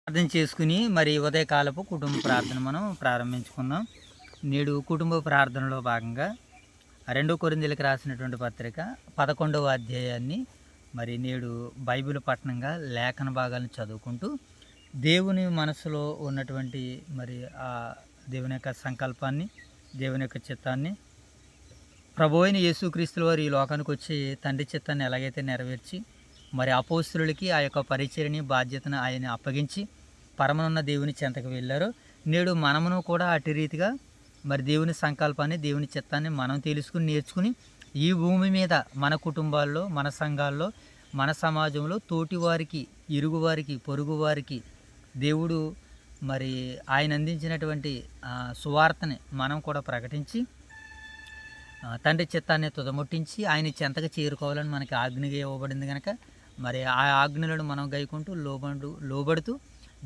ప్రార్థన చేసుకుని మరి ఉదయకాలపు కుటుంబ ప్రార్థన మనం ప్రారంభించుకుందాం. నేడు కుటుంబ ప్రార్థనలో భాగంగా 2 కొరింథీయులకు రాసినటువంటి పత్రిక 11వ అధ్యాయాన్ని మరి నేడు బైబిల్ పఠనంగా లేఖన భాగాలను చదువుకుంటూ దేవుని మనసులో ఉన్నటువంటి మరి ఆ దేవుని యొక్క సంకల్పాన్ని, దేవుని యొక్క చిత్తాన్ని, ప్రభు అయిన యేసుక్రీస్తుల వారు ఈ లోకానికి వచ్చి తండ్రి చిత్తాన్ని ఎలాగైతే నెరవేర్చి మరి అపోస్తులకి ఆ యొక్క పరిచర్యని బాధ్యతను ఆయన అప్పగించి పరమనున్న దేవుని చెంతకు వెళ్ళారో, నేడు మనమును కూడా అటు రీతిగా మరి దేవుని సంకల్పాన్ని, దేవుని చిత్తాన్ని మనం తెలుసుకుని నేర్చుకుని ఈ భూమి మీద మన కుటుంబాల్లో, మన సంఘాల్లో, మన సమాజంలో తోటివారికి, ఇరుగువారికి, పొరుగువారికి దేవుడు మరి ఆయన అందించినటువంటి సువార్తని మనం కూడా ప్రకటించి తండ్రి చిత్తాన్ని తుదముట్టించి ఆయన చెంతకు చేరుకోవాలని మనకి ఆజ్ఞగా ఇవ్వబడింది కనుక మరి ఆ ఆజ్ఞలను మనం గైకుంటూ లోబడుతూ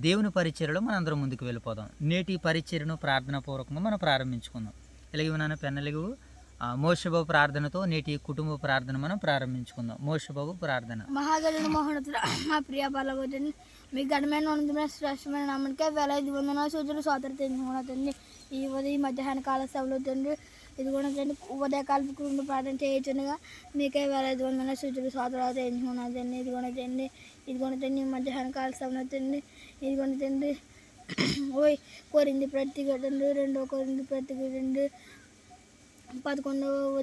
దేవుని పరిచర్యలో మనందరం ముందుకు వెళ్ళిపోదాం. నేటి పరిచర్యను ప్రార్థనాపూర్వకంగా మనం ప్రారంభించుకుందాం. ఎలాగ నాన్న పెన్నెలుగు మోషబాబు ప్రార్థనతో నేటి కుటుంబ ప్రార్థన మనం ప్రారంభించుకుందాం. మోషబాబు ప్రార్థన. మహాగణుడు మహోన్నతుడ మా ప్రియ బాలగోతండి మీ ఘనమైన ఉన్నతమైన శ్రేష్టమైన నామనికే వేలాది వందన సూచనలు సోదరు తండ్రి ఈ ఉదయం మధ్యాహ్న కాల సభలో తండ్రి ఇదిగోన తండ్రి ఉదయకాలపు కుటుంబ ప్రార్థన చేయించుగా మీకే వేలాది వందన సూచనలు సోదరాలు తెంచుకున్నదండి. ఇదిగోన తండ్రి మధ్యాహ్న కాల సభలో తండ్రి ఇదిగోన తండ్రి ఓయ్ కొరింది ప్రతి తండ్రి 2 కొరింది ప్రతి తండ్రి 11వ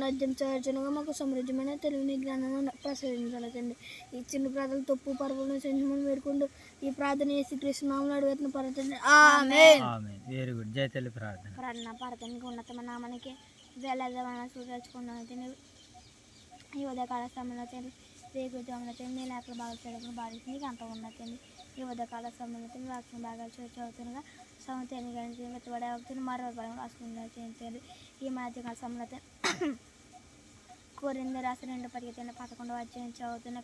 అధ్యాయం చదువుగా మాకు సమృద్ధమైన తెలివిని జ్ఞానం ప్రసాదించాలండి. ఈ చిన్న ప్రార్థనలు తప్పు పర్వాలను సంచమని వేడుకుంటూ ఈ ప్రార్థన యేసుక్రీస్తు నామములో అడుగుతున్న పరతండి. ఆమేన్. Very good. జై తల్లి ప్రార్థన. ప్రార్థనకి ఉన్నతమైన నామానికి వేలాది సూచించుకున్నాను. ఈ ఉదయకాల సమయంలో తండ్రి రేగుజామున తండ్రి లేఖల బాగా చదువుకుని బాధించి నీకు అంత ఉన్నతండి. ఈ ఉదయకాల సమయంలో తండ్రి వాక్యం బాగా చదువుతుండగా సమతని గణించి వెతుబడే అవుతుంది మరో బలం రాసుకుంటూ చేయించండి. ఈ మధ్యకాల సమయంలో కొరింథీ రాసిన 2 పత్రిక 11వ అధ్యాయం చదువుతున్న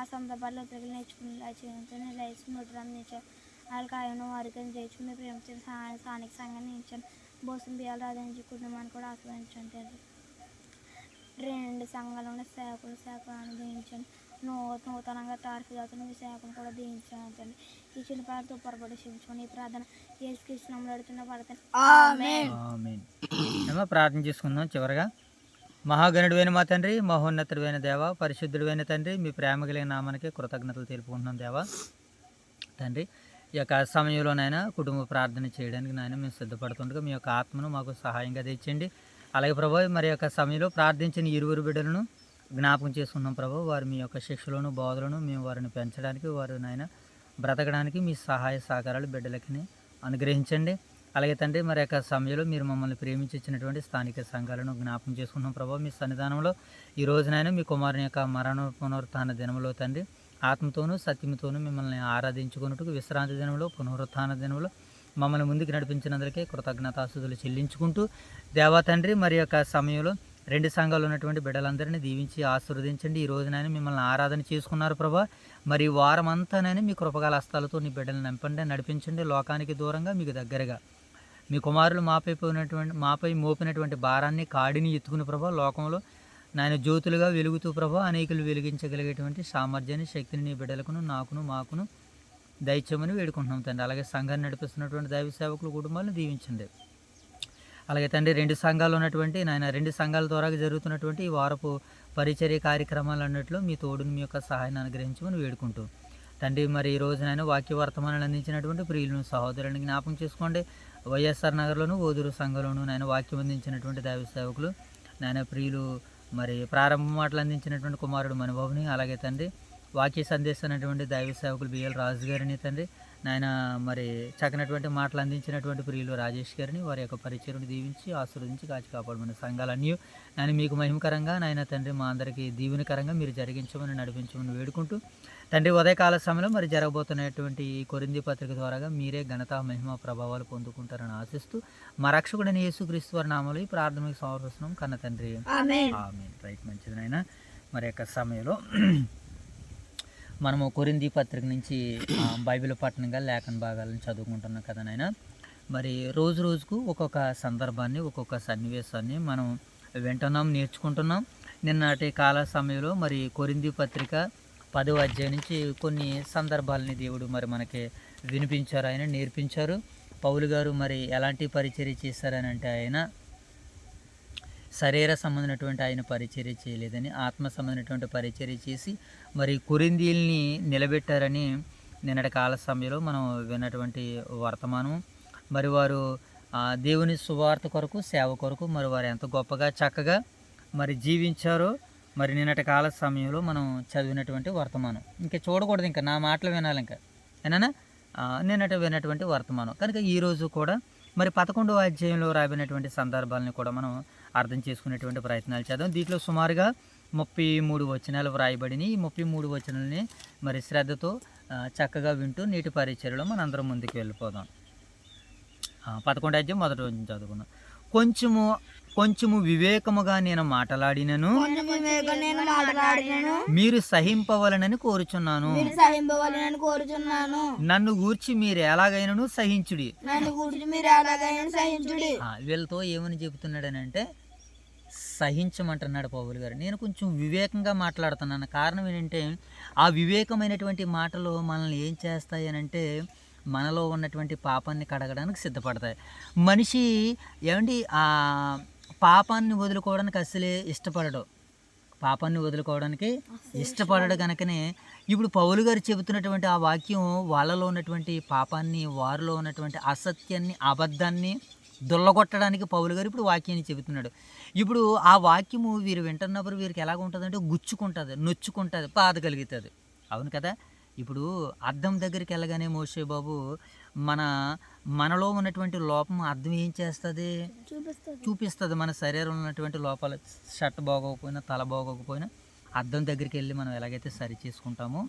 ఆ సందర్భాల్లో ఉత్తరలు నేర్చుకునేలా చేయించండి. లైఫ్ స్మృతులను నేర్చారు వాళ్ళకి ఆయన వారితో చేయించుకుని ప్రేమించిన స్థానిక సంఘాన్ని ఇచ్చాను. బోసం బియ్యాలు రాధించి కుటుంబాన్ని కూడా ఆస్వాదించండి. 2 సంఘాలను సేవకులు అనుగ్రహించండి. నూతనంగా తారఫీ అవుతున్న మీ సేవకులు కూడా దీవించండి. ఈ చిన్న ప్రార్థనతో పొరపడి క్షమించుకొని ఈ ప్రార్థన యేసుక్రీస్తు నామములో అడుగుతున్న ప్రార్థన. ఆమేన్. ప్రార్థన చేసుకుందాం. చివరగా మహాగణుడైన మా తండ్రి, మహోన్నతుడైన దేవ, పరిశుద్ధుడైన తండ్రి, మీ ప్రేమ కలిగిన నామానికి కృతజ్ఞతలు తెలుపుకుంటున్నాం దేవా. తండ్రి ఈ యొక్క సమయంలోనైనా కుటుంబ ప్రార్థన చేయడానికి నాయన మేము సిద్ధపడుతుండగా మీ యొక్క ఆత్మను మాకు సహాయంగా తెచ్చండి. అలాగే ప్రభు మరి యొక్క సమయంలో ప్రార్థించిన ఇరువురు బిడ్డలను జ్ఞాపకం చేసుకున్నాం ప్రభు. వారు మీ యొక్క శిక్షలను, బోధలను మేము వారిని పెంచడానికి, వారు నాయన బ్రతకడానికి మీ సహాయ సహకారాలు బిడ్డలకి అనుగ్రహించండి. అలాగే తండ్రి మరి యొక్క సమయంలో మీరు మమ్మల్ని ప్రేమించి ఇచ్చినటువంటి స్థానిక సంఘాలను జ్ఞాపకం చేసుకున్నాం ప్రభు. మీ సన్నిధానంలో ఈ రోజునైనా మీ కుమారుని యొక్క మరణ పునరుత్థాన దినంలో తండ్రి ఆత్మతోనూ సత్యముతోనూ మిమ్మల్ని ఆరాధించుకున్నట్టుకు విశ్రాంతి దినంలో, పునరుత్థాన దినంలో మమ్మల్ని ముందుకు నడిపించినందుకే కృతజ్ఞతాస్తుతులు చెల్లించుకుంటూ దేవా తండ్రి మరి యొక్క సమయంలో 2 సంఘాలు ఉన్నటువంటి బిడ్డలందరినీ దీవించి ఆశీర్వదించండి. ఈ రోజునైనా మిమ్మల్ని ఆరాధన చేసుకున్నారు ప్రభా. మరి వారం అంతానైనా మీ కృపగల హస్తాలతో నీ బిడ్డలను నింపండి, నడిపించండి. లోకానికి దూరంగా మీకు దగ్గరగా మీ కుమారులు మాపై మోపినటువంటి భారాన్ని, కాడిని ఎత్తుకుని ప్రభా లోకంలో నాయన జ్యోతులుగా వెలుగుతూ ప్రభా అనేకులు వెలిగించగలిగేటువంటి సామర్థ్యాన్ని, శక్తిని నీ బిడ్డలకును, నాకును, మాకును దయచేయమని వేడుకుంటున్నాం తండ్రి. అలాగే సంఘాన్ని నడిపిస్తున్నటువంటి దైవ సేవకుల కుటుంబాలను దీవించండి. అలాగే తండ్రి 2 సంఘాలు ఉన్నటువంటి నాయన 2 సంఘాల ద్వారా జరుగుతున్నటువంటి ఈ వారపు పరిచర్య కార్యక్రమాలు అన్నింటిలో మీ తోడుని, మీ యొక్క సహాయాన్ని అనుగ్రహించమని వేడుకుంటూ తండ్రి మరి ఈ రోజునైనా వాక్య వర్తమానాలు అందించినటువంటి ప్రియులను, సహోదరులను జ్ఞాపకం చేసుకోండి. వైఎస్ఆర్ నగర్లోను, ఓదూరు సంఘంలోను నాయన వాక్యం అందించినటువంటి దైవ సేవకులు నాయన ప్రియులు మరి ప్రారంభ మాటలు అందించినటువంటి కుమారుడు మణిబాబుని, అలాగే తండ్రి వాక్య సందేశం అనేటువంటి దైవ సేవకులు బిఎల్ రాజు గారిని తండ్రి నాయన మరి చక్కనటువంటి మాటలు అందించినటువంటి ప్రియులు రాజేష్ గారిని వారి యొక్క పరిచయను దీవించి ఆశీర్వదించి కాచి కాపాడమని సంఘాలన్నీ నాయన మీకు మహిమకరంగా నాయన తండ్రి మా అందరికీ దీవెనకరంగా మీరు జరిగించమని నడిపించమని వేడుకుంటూ తండ్రి ఉదయకాల సమయంలో మరి జరగబోతున్నటువంటి ఈ కొరింథీ పత్రిక ద్వారాగా మీరే ఘనత, మహిమ, ప్రభావాలు పొందుకుంటారని ఆశిస్తూ మా రక్షకుడైన యేసుక్రీస్తు వారి నామములో ఈ ప్రార్థనకు సమర్పిస్తున్నాం కన్న తండ్రి. ఆమేన్. రైట్, మంచిది నాయన. మరి యొక్క సమయంలో మనము కొరింథీ పత్రిక నుంచి బైబిల్ పఠనంగా లేఖన భాగాలను చదువుకుంటున్నాం కదా నాయన. మరి రోజు రోజుకు ఒక్కొక్క సందర్భాన్ని, ఒక్కొక్క సన్నివేశాన్ని మనం వింటున్నాం, నేర్చుకుంటున్నాం. నిన్నటి కాల సమయంలో మరి కొరింథీ పత్రిక 10వ అధ్యాయం నుంచి కొన్ని సందర్భాలని దేవుడు మరి మనకి వినిపించారు, ఆయన నేర్పించారు. పౌలు గారు మరి ఎలాంటి పరిచర్య చేశారని అంటే ఆయన శరీర సంబంధమైనటువంటి ఆయన పరిచర్య చేయలేదని ఆత్మ సంబంధమైనటువంటి పరిచర్య చేసి మరి కొరింథీయుల్ని నిలబెట్టారని నిన్నటి కాల సమయంలో మనం విన్నటువంటి వర్తమానం. మరి వారు దేవుని సువార్త కొరకు, సేవ కొరకు మరి వారు ఎంత గొప్పగా చక్కగా మరి జీవించారో మరి నిన్నటి కాల సమయంలో మనం చదివినటువంటి వర్తమానం. ఇంకా చూడకూడదు, ఇంకా నా మాటలు వినాలి, ఇంకా ఏనా నిన్నటి విన్నటువంటి వర్తమానం. కనుక ఈరోజు కూడా మరి 11వ అధ్యాయంలో రాబడినటువంటి సందర్భాలను కూడా మనం అర్థం చేసుకునేటువంటి ప్రయత్నాలు చేద్దాం. దీంట్లో సుమారుగా 33 వచనాలు వ్రాయబడినాయి. ఈ 33 వచనాలని మరి శ్రద్ధతో చక్కగా వింటూ నీటి పరిచర్యలో మన అందరం ముందుకు వెళ్ళిపోదాం. 11వ అధ్యాయం మొదటి రోజు చదువుకుందాం. కొంచెము వివేకముగా నేను మాట్లాడినను మీరు సహింపవలనని కోరుచున్నాను. నన్ను గూర్చి మీరు ఎలాగైనను సహించుడి. వీళ్ళతో ఏమని చెబుతున్నాడని అంటే సహించమంటున్నాడు పౌలు గారు. నేను కొంచెం వివేకంగా మాట్లాడుతున్నాను. కారణం ఏంటంటే ఆ వివేకమైనటువంటి మాటలు మనల్ని ఏం చేస్తాయి అని అంటే మనలో ఉన్నటువంటి పాపాన్ని కడగడానికి సిద్ధపడతాయి. మనిషి ఏమండి ఆ పాపాన్ని వదులుకోవడానికి అసలే ఇష్టపడడు. పాపాన్ని వదులుకోవడానికి ఇష్టపడడు. కనుకనే ఇప్పుడు పౌలు గారు చెబుతున్నటువంటి ఆ వాక్యం వాళ్ళలో ఉన్నటువంటి పాపాన్ని, వారిలో ఉన్నటువంటి అసత్యాన్ని, అబద్ధాన్ని దుల్లగొట్టడానికి పౌలు గారు ఇప్పుడు వాక్యాన్ని చెబుతున్నాడు. ఇప్పుడు ఆ వాక్యము వీరు వింటున్నప్పుడు వీరికి ఎలాగ ఉంటుందంటే గుచ్చుకుంటుంది, నొచ్చుకుంటుంది, బాధ కలుగుతుంది. అవును కదా. ఇప్పుడు అద్దం దగ్గరికి వెళ్ళగానే మోషే బాబు మనలో ఉన్నటువంటి లోపం అద్దం ఏం చేస్తుంది? చూపిస్తుంది. మన శరీరంలో ఉన్నటువంటి లోపాలు, షర్ట్ బాగోకపోయినా, తల బాగోకపోయినా అద్దం దగ్గరికి వెళ్ళి మనం ఎలాగైతే సరి చేసుకుంటామో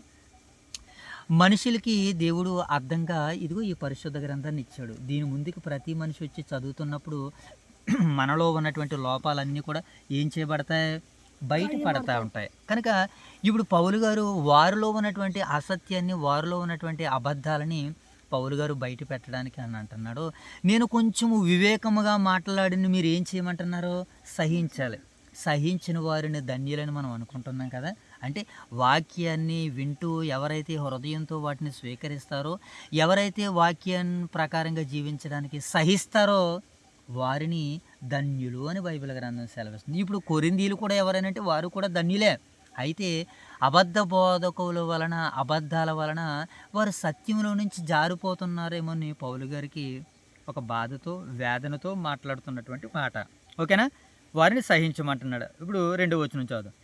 మనుషులకి దేవుడు అర్థంగా ఇదిగో ఈ పరిశుద్ధ గ్రంథాన్ని ఇచ్చాడు. దీని ముందుకు ప్రతి మనిషి వచ్చి చదువుతున్నప్పుడు మనలో ఉన్నటువంటి లోపాలన్నీ కూడా ఏం చేయబడతాయి? బయటపడతా ఉంటాయి. కనుక ఇప్పుడు పౌలు గారు వారిలో ఉన్నటువంటి అసత్యాన్ని, వారిలో ఉన్నటువంటి అబద్ధాలని పౌలు గారు బయట పెట్టడానికి అని అంటున్నాడు. నేను కొంచెము వివేకముగా మాట్లాడిన మీరు ఏం చేయమంటున్నారు? సహించాలి. సహించిన వారిని ధన్యులని మనం అనుకుంటున్నాం కదా. అంటే వాక్యాన్ని వింటూ ఎవరైతే హృదయంతో వాటిని స్వీకరిస్తారో, ఎవరైతే వాక్యాన్ని ప్రకారంగా జీవించడానికి సహిస్తారో వారిని ధన్యులు అని బైబిల్ గ్రంథం సెలవిస్తుంది. ఇప్పుడు కొరింథీయులు కూడా ఎవరైనా వారు కూడా ధన్యులే. అయితే అబద్ధ బోధకుల వలన, అబద్ధాల వలన వారు సత్యంలో నుంచి జారిపోతున్నారేమో అని పౌలు గారికి ఒక బాధతో, వేదనతో మాట్లాడుతున్నటువంటి మాట. ఓకేనా. వారిని సహించమంటున్నాడు. ఇప్పుడు 2వ వచనం చదువు.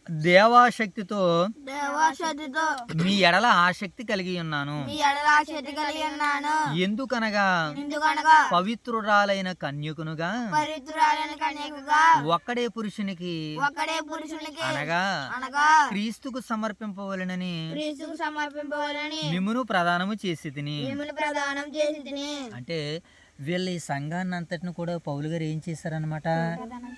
దేవాశక్తితో మీ ఎడల ఆసక్తి కలిగి ఉన్నాను. ఎందుకనగా పవిత్రురాలైన కన్యకునుగా ఒక్కడే పురుషునికి అనగా క్రీస్తుకు సమర్పింపవలెనని మిమ్మును ప్రదానము చేసి తిని. అంటే వీళ్ళ ఈ సంఘాన్ని అంతటిని కూడా పౌలు గారు ఏం చేశారనమాట?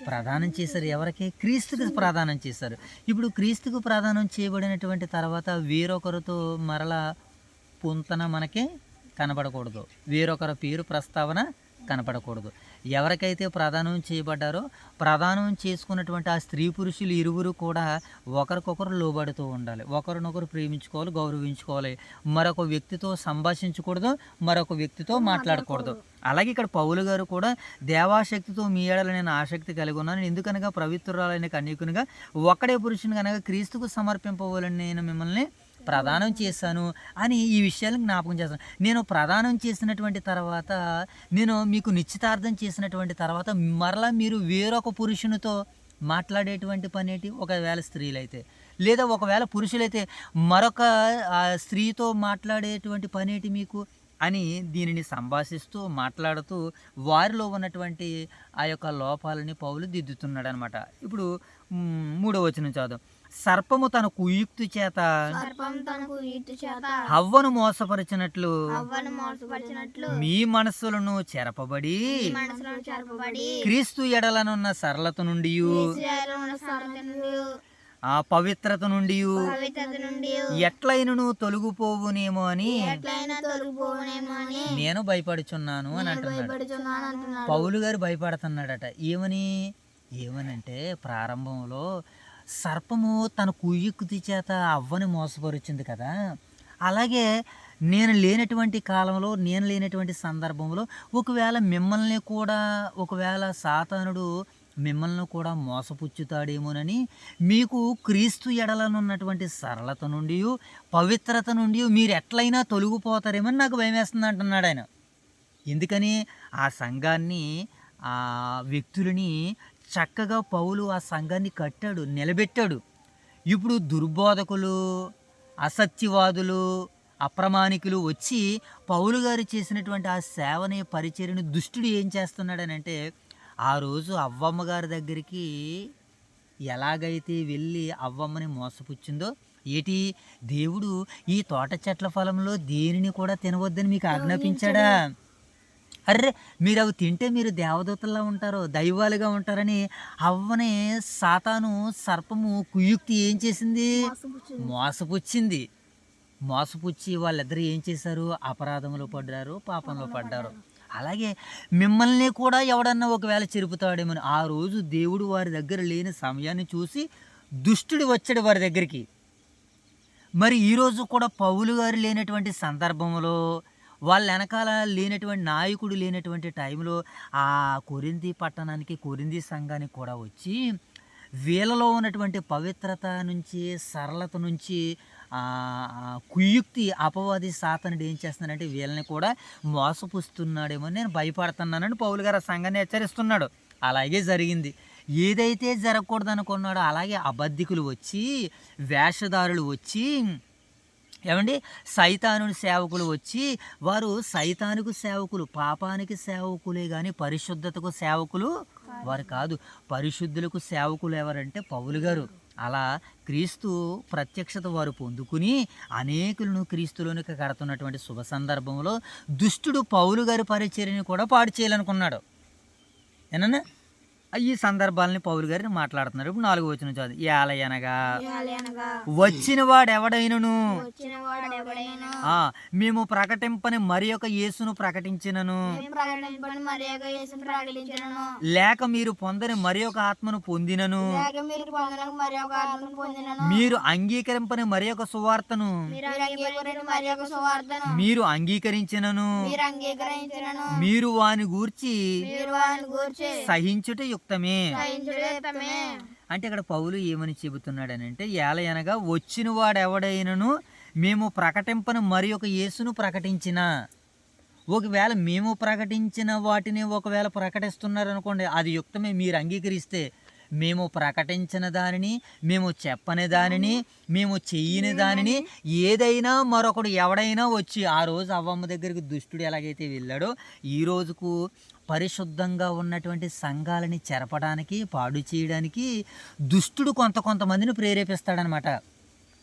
ప్రదానం చేశారు. ఎవరికి? క్రీస్తుకు ప్రదానం చేశారు. ఇప్పుడు క్రీస్తుకు ప్రదానం చేయబడినటువంటి తర్వాత వేరొకరితో మరలా పొంతన మనకి కనపడకూడదు, వేరొకరి పేరు ప్రస్తావన కనపడకూడదు. ఎవరికైతే ప్రదానం చేయబడ్డారో ప్రదానం చేసుకున్నటువంటి ఆ స్త్రీ పురుషులు ఇరువురు కూడా ఒకరికొకరు లోబడుతూ ఉండాలి, ఒకరినొకరు ప్రేమించుకోవాలి, గౌరవించుకోవాలి. మరొక వ్యక్తితో సంభాషించకూడదు, మరొక వ్యక్తితో మాట్లాడకూడదు. అలాగే ఇక్కడ పౌలు గారు కూడా దేవాశక్తితో మీ ఏడల నేను ఆసక్తి కలిగి ఉన్నాను. ఎందుకనగా పవిత్రురాలైన కన్యకునిగా ఒక్కడే పురుషుని కనుక క్రీస్తుకు సమర్పింపవాలని నేను మిమ్మల్ని ప్రదానం చేశాను అని ఈ విషయాలను జ్ఞాపకం చేస్తాను. నేను ప్రదానం చేసినటువంటి తర్వాత, నేను మీకు నిశ్చితార్థం చేసినటువంటి తర్వాత మరలా మీరు వేరొక పురుషునితో మాట్లాడేటువంటి పనేటి, ఒకవేళ స్త్రీలైతే లేదా ఒకవేళ పురుషులైతే మరొక స్త్రీతో మాట్లాడేటువంటి పనేటి మీకు అని దీనిని సంభాషిస్తూ మాట్లాడుతూ వారిలో ఉన్నటువంటి ఆ యొక్క లోపాలని పౌలు దిద్దుతున్నాడు అనమాట. ఇప్పుడు 3వ వచనం చదువు. సర్పము తన కుయుక్తి చేత హవ్వను మోసపరిచినట్లు మీ మనస్సులను చెరపబడి క్రీస్తు ఎడలనున్న సరళత నుండి, ఆ పవిత్రత నుండి ఎట్లైనను తొలగిపోవునేమో అని నేను భయపడుచున్నాను అని అంటున్నాడు. పౌలు గారు భయపడుతున్నాడట. ఏమనంటే ప్రారంభంలో సర్పము తన కుయుక్తి చేత అవ్వని మోసపరుచింది కదా, అలాగే నేను లేనటువంటి కాలంలో, నేను లేనటువంటి సందర్భంలో ఒకవేళ సాతానుడు మిమ్మల్ని కూడా మోసపుచ్చుతాడేమోనని మీకు క్రీస్తు ఎడలనున్నటువంటి సరళత నుండి, పవిత్రత నుండి మీరు ఎట్లయినా తొలగిపోతారేమని నాకు భయం వేస్తుంది అంటున్నాడు ఆయన. ఎందుకని ఆ సంఘాన్ని, ఆ వ్యక్తులని చక్కగా పౌలు ఆ సంఘాన్ని కట్టాడు, నిలబెట్టాడు. ఇప్పుడు దుర్బోధకులు, అసత్యవాదులు, అప్రమాణికులు వచ్చి పౌలు గారు చేసినటువంటి ఆ సేవని, పరిచర్యను దుష్టుడు ఏం చేస్తున్నాడనంటే, ఆ రోజు అవ్వమ్మ గారి దగ్గరికి ఎలాగైతే వెళ్ళి అవ్వమ్మని మోసపుచ్చిందో, ఏటి దేవుడు ఈ తోట చెట్ల ఫలంలో దేనిని కూడా తినవద్దని మీకు ఆజ్ఞాపించాడా? అర్రే మీరు అవి తింటే మీరు దేవదూతల్లా ఉంటారు, దైవాలుగా ఉంటారని అవ్వని సాతాను, సర్పము కుయుక్తి ఏం చేసింది? మోసపుచ్చింది. మోసపుచ్చి వాళ్ళిద్దరు ఏం చేశారు? అపరాధంలో పడ్డారు, పాపంలో పడ్డారు. అలాగే మిమ్మల్ని కూడా ఎవడన్నా ఒకవేళ చెరుపుతాడేమని ఆ రోజు దేవుడు వారి దగ్గర లేని సమయాన్ని చూసి దుష్టుడు వచ్చాడు వారి దగ్గరికి. మరి ఈరోజు కూడా పౌలు గారు లేనటువంటి సందర్భంలో, వాళ్ళ వెనకాల లేనటువంటి నాయకుడు లేనటువంటి టైంలో ఆ కొరింథీ పట్టణానికి, కొరింథీ సంఘానికి కూడా వచ్చి వీళ్ళలో ఉన్నటువంటి పవిత్రత నుంచి, సరళత నుంచి కుయుక్తి అపవాది సాతానుడు ఏం చేస్తున్నాడంటే వీళ్ళని కూడా మోసపుస్తున్నాడేమో నేను భయపడుతున్నానని పౌలు గారు ఆ సంఘాన్ని హెచ్చరిస్తున్నాడు. అలాగే జరిగింది. ఏదైతే జరగకూడదు అనుకున్నాడో అలాగే అబద్ధికులు వచ్చి, వేషధారులు వచ్చి, ఏమండి సైతానుని సేవకులు వచ్చి, వారు సైతానుకు సేవకులు, పాపానికి సేవకులే కానీ పరిశుద్ధతకు సేవకులు వారు కాదు. పరిశుద్ధులకు సేవకులు ఎవరంటే పౌలు గారు. అలా క్రీస్తు ప్రత్యక్షత వారు పొందుకుని అనేకులను క్రీస్తులోనికి కడుతున్నటువంటి శుభ సందర్భంలో దుష్టుడు పౌలు గారి పరిచర్యని కూడా పాడు చేయాలనుకున్నాడు. ఏనన్నా ఈ సందర్భాలని పౌలు గారిని మాట్లాడుతున్నారు. ఇప్పుడు 4వ వచనం చదువు. ఏలయనగా వచ్చిన వాడెవడైనను మేము ప్రకటింపని మరి ఒక యేసును ప్రకటించినను, లేక మీరు పొందని మరి ఒక ఆత్మను పొందినను, మీరు అంగీకరింపని మరి ఒక సువార్తను మీరు అంగీకరించినను, మీరు వాని గూర్చి సహించుట యుక్తమే. అంటే ఇక్కడ పౌలు ఏమని చెబుతున్నాడనంటే, ఏలయనగా వచ్చిన వాడెవడైనను మేము ప్రకటింపని మరి ఒక యేసును ప్రకటించిన, ఒకవేళ మేము ప్రకటించిన వాటిని ఒకవేళ ప్రకటిస్తున్నారనుకోండి, అది యుక్తమే. మీరు అంగీకరిస్తే మేము ప్రకటించిన దానిని, మేము చెప్పని దానిని, మేము చెయ్యని దానిని ఏదైనా మరొకడు ఎవడైనా వచ్చి, ఆ రోజు అవ్వమ్మ దగ్గరికి దుష్టుడు ఎలాగైతే వెళ్ళాడో ఈ రోజుకు పరిశుద్ధంగా ఉన్నటువంటి సంఘాలని చెరపడానికి, పాడు చేయడానికి దుష్టుడు కొంతమందిని ప్రేరేపిస్తాడనమాట.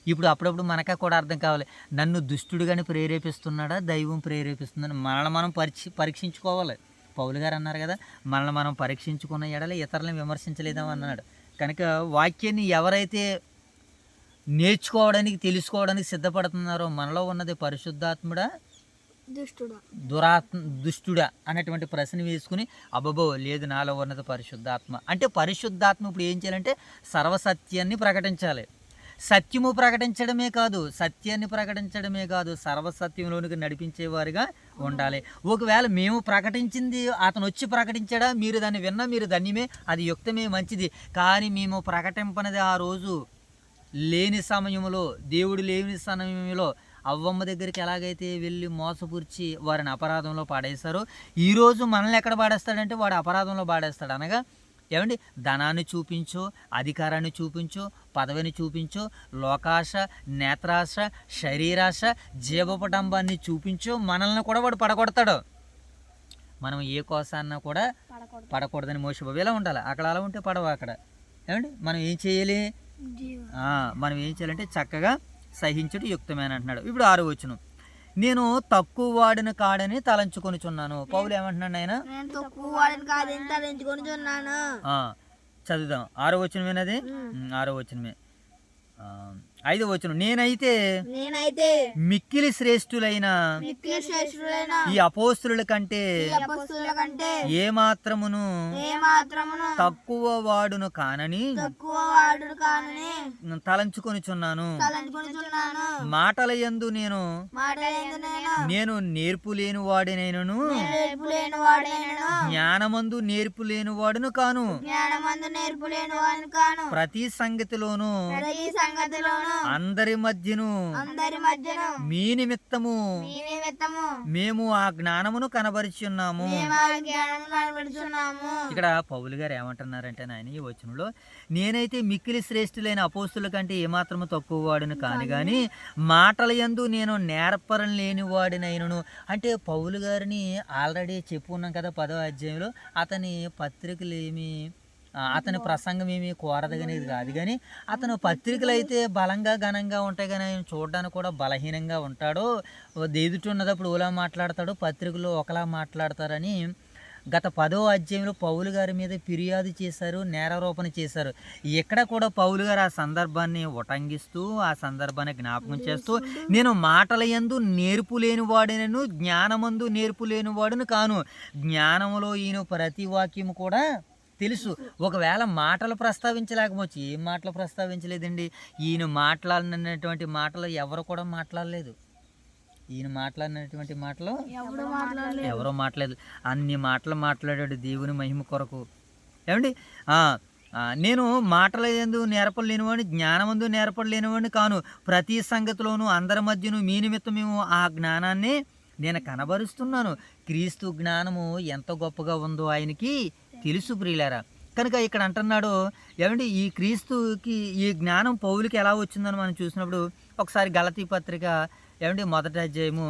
ఇప్పుడు అప్పుడప్పుడు మనకే కూడా అర్థం కావాలి, నన్ను దుష్టుడుగాని ప్రేరేపిస్తున్నాడా, దైవం ప్రేరేపిస్తుందని మనల్ని మనం పరీక్షించుకోవాలి. పౌలు గారు అన్నారు కదా, మనల్ని మనం పరీక్షించుకున్న ఎడల ఇతరులను విమర్శించలేదాం అన్నాడు. కనుక వాక్యాన్ని ఎవరైతే నేర్చుకోవడానికి, తెలుసుకోవడానికి సిద్ధపడుతున్నారో మనలో ఉన్నది పరిశుద్ధాత్ముడా, దుష్టుడా అనేటువంటి ప్రశ్న వేసుకుని అబ్బబో లేదు నాలో ఉన్నది పరిశుద్ధాత్మ అంటే, పరిశుద్ధాత్మ ఇప్పుడు ఏం చేయాలంటే సర్వసత్యాన్ని ప్రకటించాలి. సత్యము ప్రకటించడమే కాదు, సత్యాన్ని ప్రకటించడమే కాదు, సర్వసత్యంలోనికి నడిపించేవారుగా ఉండాలి. ఒకవేళ మేము ప్రకటించింది అతను వచ్చి ప్రకటించాడా, మీరు దాన్ని విన్నా మీరు ధన్యమే, అది యుక్తమే, మంచిది. కానీ మేము ప్రకటింపనది ఆ రోజు లేని సమయంలో, దేవుడు లేని సమయంలో అవ్వమ్మ దగ్గరికి ఎలాగైతే వెళ్ళి మోసపుర్చి వారిని అపరాధంలో పాడేస్తారో, ఈరోజు మనల్ని ఎక్కడ పాడేస్తాడంటే వాడు అపరాధంలో పాడేస్తాడు. అనగా ఏమండి, ధనాన్ని చూపించో, అధికారాన్ని చూపించో, పదవిని చూపించో, లోకాశ, నేత్రాశ, శరీరాశ, జీవపటంబాన్ని చూపించో మనల్ని కూడా వాడు పడగొడతాడు. మనం ఏ కోసాన్నా కూడా పడకూడదని మోసబాబు ఇలా ఉండాలి. అక్కడ అలా ఉంటే పడవ అక్కడ. ఏమండి మనం ఏం చేయాలి? మనం ఏం చేయాలంటే చక్కగా సహించుట యుక్తమేన అంటున్నాడు. ఇప్పుడు 6వ వచనం. నేను తక్కువ వాడిని కాడని తలంచుకొనిచున్నాను. పౌలు ఏమంటున్నాడు ఆయన? చదువుదాం 6వ వచనం. వినది 6వ వచనమే. 5వ వచనం, నేనైతే నేనైతే మిక్కిలి శ్రేష్ఠులైన మిక్కిలి శ్రేష్ఠులైన ఈ అపోస్తుల కంటే ఈ అపొస్తలుల కంటే ఏ మాత్రమును తక్కువ వాడును కానని తక్కువ వాడు కానని తలంచుకొనిచున్నాను. తలంచుకొనుచున్నాను. మాటల యందు నేను మాటలందు నేను నేర్పు లేని వాడినైనను నేర్పు లేని వాడైనను జ్ఞానమందు నేర్పు లేని వాడును కాను. జ్ఞానమందు నేర్పు లేని వాడు కాను. ప్రతి సంగతిలోను ప్రతి సంగతిలోను అందరి మధ్యను అందరి మధ్యను మీ నిమిత్తము మీ నిమిత్తము మేము ఆ జ్ఞానమును కనబరిచున్నాము. మేము ఆ జ్ఞానము కనబడుచున్నాము. ఇక్కడ పౌలు గారు ఏమంటున్నారంటే నాయన ఈ వచనంలో, నేనైతే మిక్కిలి శ్రేష్ఠులైన అపోస్తుల కంటే ఏమాత్రము తక్కువ వాడిని కాని గాని మాటల యందు నేను నేర్పరం లేని వాడినైనను. అంటే పౌలు గారిని ఆల్రెడీ చెప్పుకున్నాం కదా 10వ అధ్యాయంలో, అతని పత్రికలు ఏమి అతని ప్రసంగం ఏమి కోరదగనేది కాదు, కానీ అతను పత్రికలు అయితే బలంగా ఘనంగా ఉంటాయి, కానీ ఆయన చూడడానికి కూడా బలహీనంగా ఉంటాడు. ఎదుటి ఉన్నదప్పుడు ఓలా మాట్లాడతాడు, పత్రికలు ఒకలా మాట్లాడతారని గత 10వ అధ్యాయంలో పౌలు గారి మీద ఫిర్యాదు చేశారు, నేరారోపణ చేశారు. ఇక్కడ కూడా పౌలు గారు ఆ సందర్భాన్ని ఉటంకిస్తూ ఆ సందర్భాన్ని జ్ఞాపకం చేస్తూ, నేను మాటల యందు నేర్పు లేని వాడినను జ్ఞానమందు నేర్పు లేని వాడును కాను. జ్ఞానములో ఈయన ప్రతి వాక్యము కూడా తెలుసు. ఒకవేళ మాటలు ప్రస్తావించలేకపోవచ్చు, ఏం మాటలు ప్రస్తావించలేదండి. ఈయన మాట్లాడినటువంటి మాటలు ఎవరు కూడా మాట్లాడలేదు. ఈయన మాట్లాడినటువంటి మాటలు ఎవరో మాట్లాడలేదు. అన్ని మాటలు మాట్లాడాడు దేవుని మహిమ కొరకు. ఏమండి, నేను మాటల యందు నేర్పలేనివాడిని జ్ఞానమందు నేర్పలేనివాడిని కాను. ప్రతి సంగతిలోనూ అందరి మధ్యను మీ నిమిత్తం మేము ఆ జ్ఞానాన్ని నేను కనబరుస్తున్నాను. క్రీస్తు జ్ఞానము ఎంత గొప్పగా ఉందో ఆయనకి తెలుసు ప్రియులారా. కనుక ఇక్కడ అంటున్నాడు, ఏమండి ఈ క్రీస్తుకి ఈ జ్ఞానం పౌలుకి ఎలా వచ్చిందని మనం చూసినప్పుడు ఒకసారి గలతీ పత్రిక ఏమండి 1వ అధ్యాయము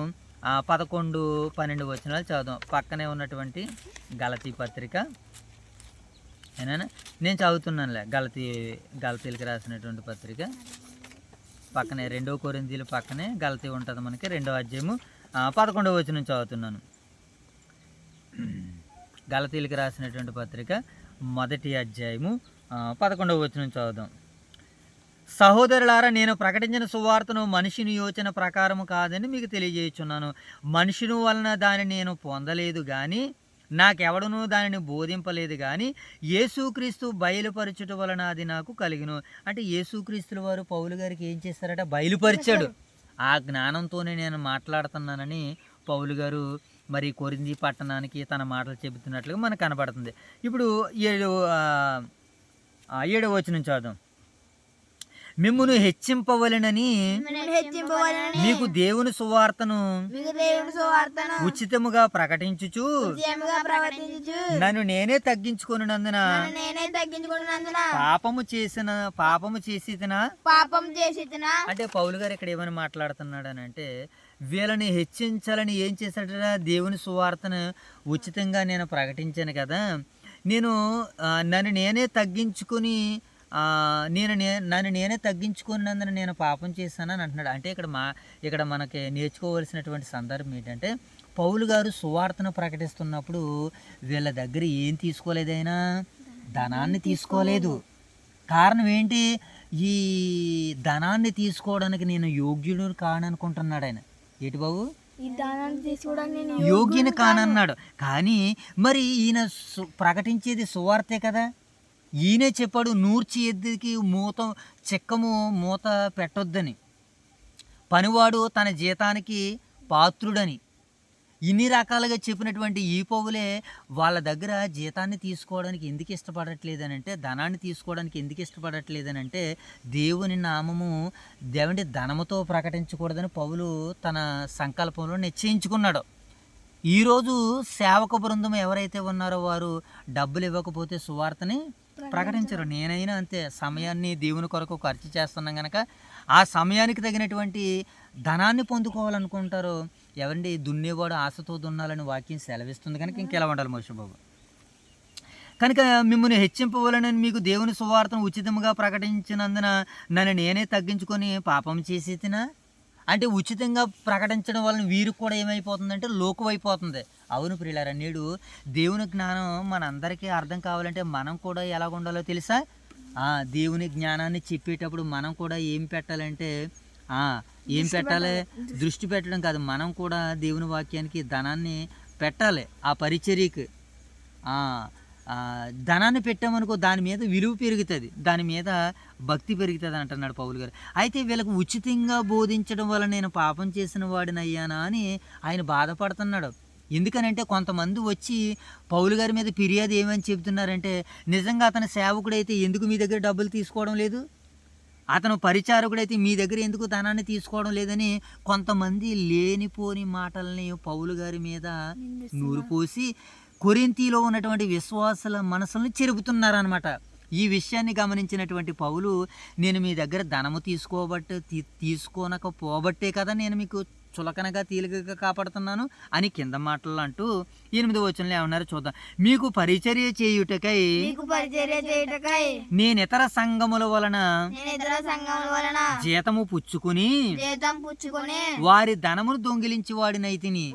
11-12 వచనాలు చదువుదాం. పక్కనే ఉన్నటువంటి గలతీ పత్రిక ఏనా, నేను చదువుతున్నానులే. గలతీలకు రాసినటువంటి పత్రిక పక్కనే 2వ కొరింథీయుల పక్కనే గలతీ ఉంటుంది మనకి. 2వ అధ్యాయము 11వ వచనం చదువుతున్నాను. గలతీలకు రాసినటువంటి పత్రిక 1వ అధ్యాయము 11వ వచనం చదువుదాం. సహోదరులారా, నేను ప్రకటించిన సువార్తను మనిషిని యోచన ప్రకారము కాదని మీకు తెలియజేయుచున్నాను. మనుషుని వలన దానిని నేను పొందలేదు కానీ నాకెవడనూ దానిని బోధింపలేదు కానీ యేసుక్రీస్తు బయలుపరచుట వలన అది నాకు కలిగిను. అంటే యేసుక్రీస్తుల వారు పౌలు గారికి ఏం చేస్తారట, బయలుపరిచాడు. ఆ జ్ఞానంతోనే నేను మాట్లాడుతున్నానని పౌలు గారు మరి కొరింథీ పట్టణానికి తన మాటలు చెబుతున్నట్లుగా మనకు కనబడుతుంది. ఇప్పుడు 7వ వచనం చదువుదాం. మిమ్మును హెచ్చింపవలెనని మీకు దేవుని సువార్తను ఉచితముగా ప్రకటించుచు నన్ను నేనే తగ్గించుకొనునందున పాపము చేసి అంటే పౌలు గారు ఇక్కడ ఏమని మాట్లాడుతున్నాడు అని అంటే, వీళ్ళని హెచ్చించాలని ఏం చేశాడట, దేవుని సువార్తను ఉచితంగా నేను ప్రకటించాను కదా, నేను నన్ను నేనే తగ్గించుకొని నన్ను నేనే తగ్గించుకున్నందున నేను పాపం చేశానని అంటున్నాడు. అంటే ఇక్కడ మనకి నేర్చుకోవాల్సినటువంటి సందర్భం ఏంటంటే, పౌలు గారు సువార్తను ప్రకటిస్తున్నప్పుడు వీళ్ళ దగ్గర ఏం తీసుకోలేదైనా, ధనాన్ని తీసుకోలేదు. కారణం ఏంటి, ఈ ధనాన్ని తీసుకోవడానికి నేను యోగ్యుడు కాననుకుంటున్నాడు ఆయన. ఏంటి బాబు, యోగ్యుని కానన్నాడు. కానీ మరి ఈయన ప్రకటించేది సువార్తే కదా. ఈయనే చెప్పాడు, నూర్చి ఎద్దుకి మూత పెట్టొద్దని, పనివాడు తన జీతానికి పాత్రుడని. ఇన్ని రకాలుగా చెప్పినటువంటి ఈ పౌలే వాళ్ళ దగ్గర జీతాన్ని తీసుకోవడానికి ఎందుకు ఇష్టపడట్లేదని అంటే, ధనాన్ని తీసుకోవడానికి ఎందుకు ఇష్టపడట్లేదని అంటే, దేవుని నామము ధనముతో ప్రకటించకూడదని పౌలు తన సంకల్పంలో నిశ్చయించుకున్నాడు. ఈరోజు సేవక బృందం ఎవరైతే ఉన్నారో వారు డబ్బులు ఇవ్వకపోతే సువార్తని ప్రకటించరు. నేనైనా అంతే, సమయాన్ని దేవుని కొరకు ఖర్చు చేస్తున్నాం కనుక ఆ సమయానికి తగినటువంటి ధనాన్ని పొందుకోవాలనుకుంటారు. ఎవరండి, దున్నేవాడు ఆశతో దున్నాలని వాక్యం సెలవిస్తుంది కనుక ఇంకెలా ఉండాలి మోషబాబు. కనుక మిమ్మల్ని హెచ్చింపవలనని మీకు దేవుని సువార్తను ఉచితంగా ప్రకటించినందున నన్ను నేనే తగ్గించుకొని పాపం చేసి తినా. అంటే ఉచితంగా ప్రకటించడం వలన వీరికి కూడా ఏమైపోతుందంటే లోకువైపోతుంది. అవును ప్రియులారా, నేడు దేవుని జ్ఞానం మనందరికీ అర్థం కావాలంటే మనం కూడా ఎలా ఉండాలో తెలుసా, దేవుని జ్ఞానాన్ని చెప్పేటప్పుడు మనం కూడా ఏం పెట్టాలంటే ఏం పెట్టాలి, దృష్టి పెట్టడం కాదు, మనం కూడా దేవుని వాక్యానికి ధనాన్ని పెట్టాలి. ఆ పరిచర్యకి ధనాన్ని పెట్టామనుకో దాని మీద విలువ పెరుగుతుంది, దాని మీద భక్తి పెరుగుతుంది అంటున్నాడు పౌలు గారు. అయితే వీళ్ళకు ఉచితంగా బోధించడం వల్ల నేను పాపం చేసిన వాడిని అయ్యానా అని ఆయన బాధపడుతున్నాడు. ఎందుకనంటే కొంతమంది వచ్చి పౌలు గారి మీద ఫిర్యాదు ఏమని చెబుతున్నారంటే, నిజంగా అతని సేవకుడైతే ఎందుకు మీ దగ్గర డబ్బులు తీసుకోవడం లేదు, అతను పరిచారకుడైతే మీ దగ్గర ఎందుకు ధనాన్ని తీసుకోవడం లేదని కొంతమంది లేనిపోని మాటల్ని పౌలు గారి మీద నూరుపోసి కొరింథీలో ఉన్నటువంటి విశ్వాసుల మనసులను చెరుపుతున్నారనమాట. ఈ విషయాన్ని గమనించినటువంటి పౌలు, నేను మీ దగ్గర ధనము తీసుకోనకపోబట్టే కదా నేను మీకు చులకనగా తేలికగా కాపాడుతున్నాను అని కింద మాటలు అంటూ 8వ వచనంలో ఏమన్నారో చూద్దాం. మీకు పరిచర్య చేయుటకై నేను ఇతర సంఘముల వలన జీతము పుచ్చుకుని వారి ధనమును దొంగిలించి వాడినైతిని.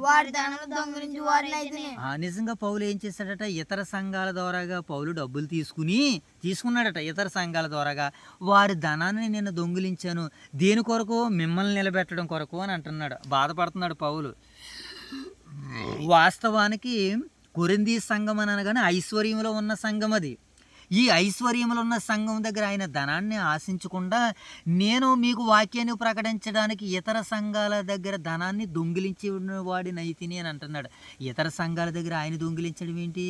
నిజంగా పౌలు ఏం చేశాడట, ఇతర సంఘాల ద్వారాగా పౌలు డబ్బులు తీసుకున్నాడట. ఇతర సంఘాల ద్వారాగా వారి ధనాన్ని నేను దొంగిలించాను, దేని కొరకు, మిమ్మల్ని నిలబెట్టడం కొరకు అని అంటున్నాడు. బాధపడుతున్నాడు పౌలు. వాస్తవానికి కొరింథీ సంఘం అని అనగానే ఐశ్వర్యంలో ఉన్న సంఘం అది. ఈ ఐశ్వర్యంలో ఉన్న సంఘం దగ్గర ఆయన ధనాన్ని ఆశించకుండా, నేను మీకు వాక్యాన్ని ప్రకటించడానికి ఇతర సంఘాల దగ్గర ధనాన్ని దొంగిలించి వాడినైతిని అని అంటున్నాడు. ఇతర సంఘాల దగ్గర ఆయన దొంగిలించడం ఏంటి?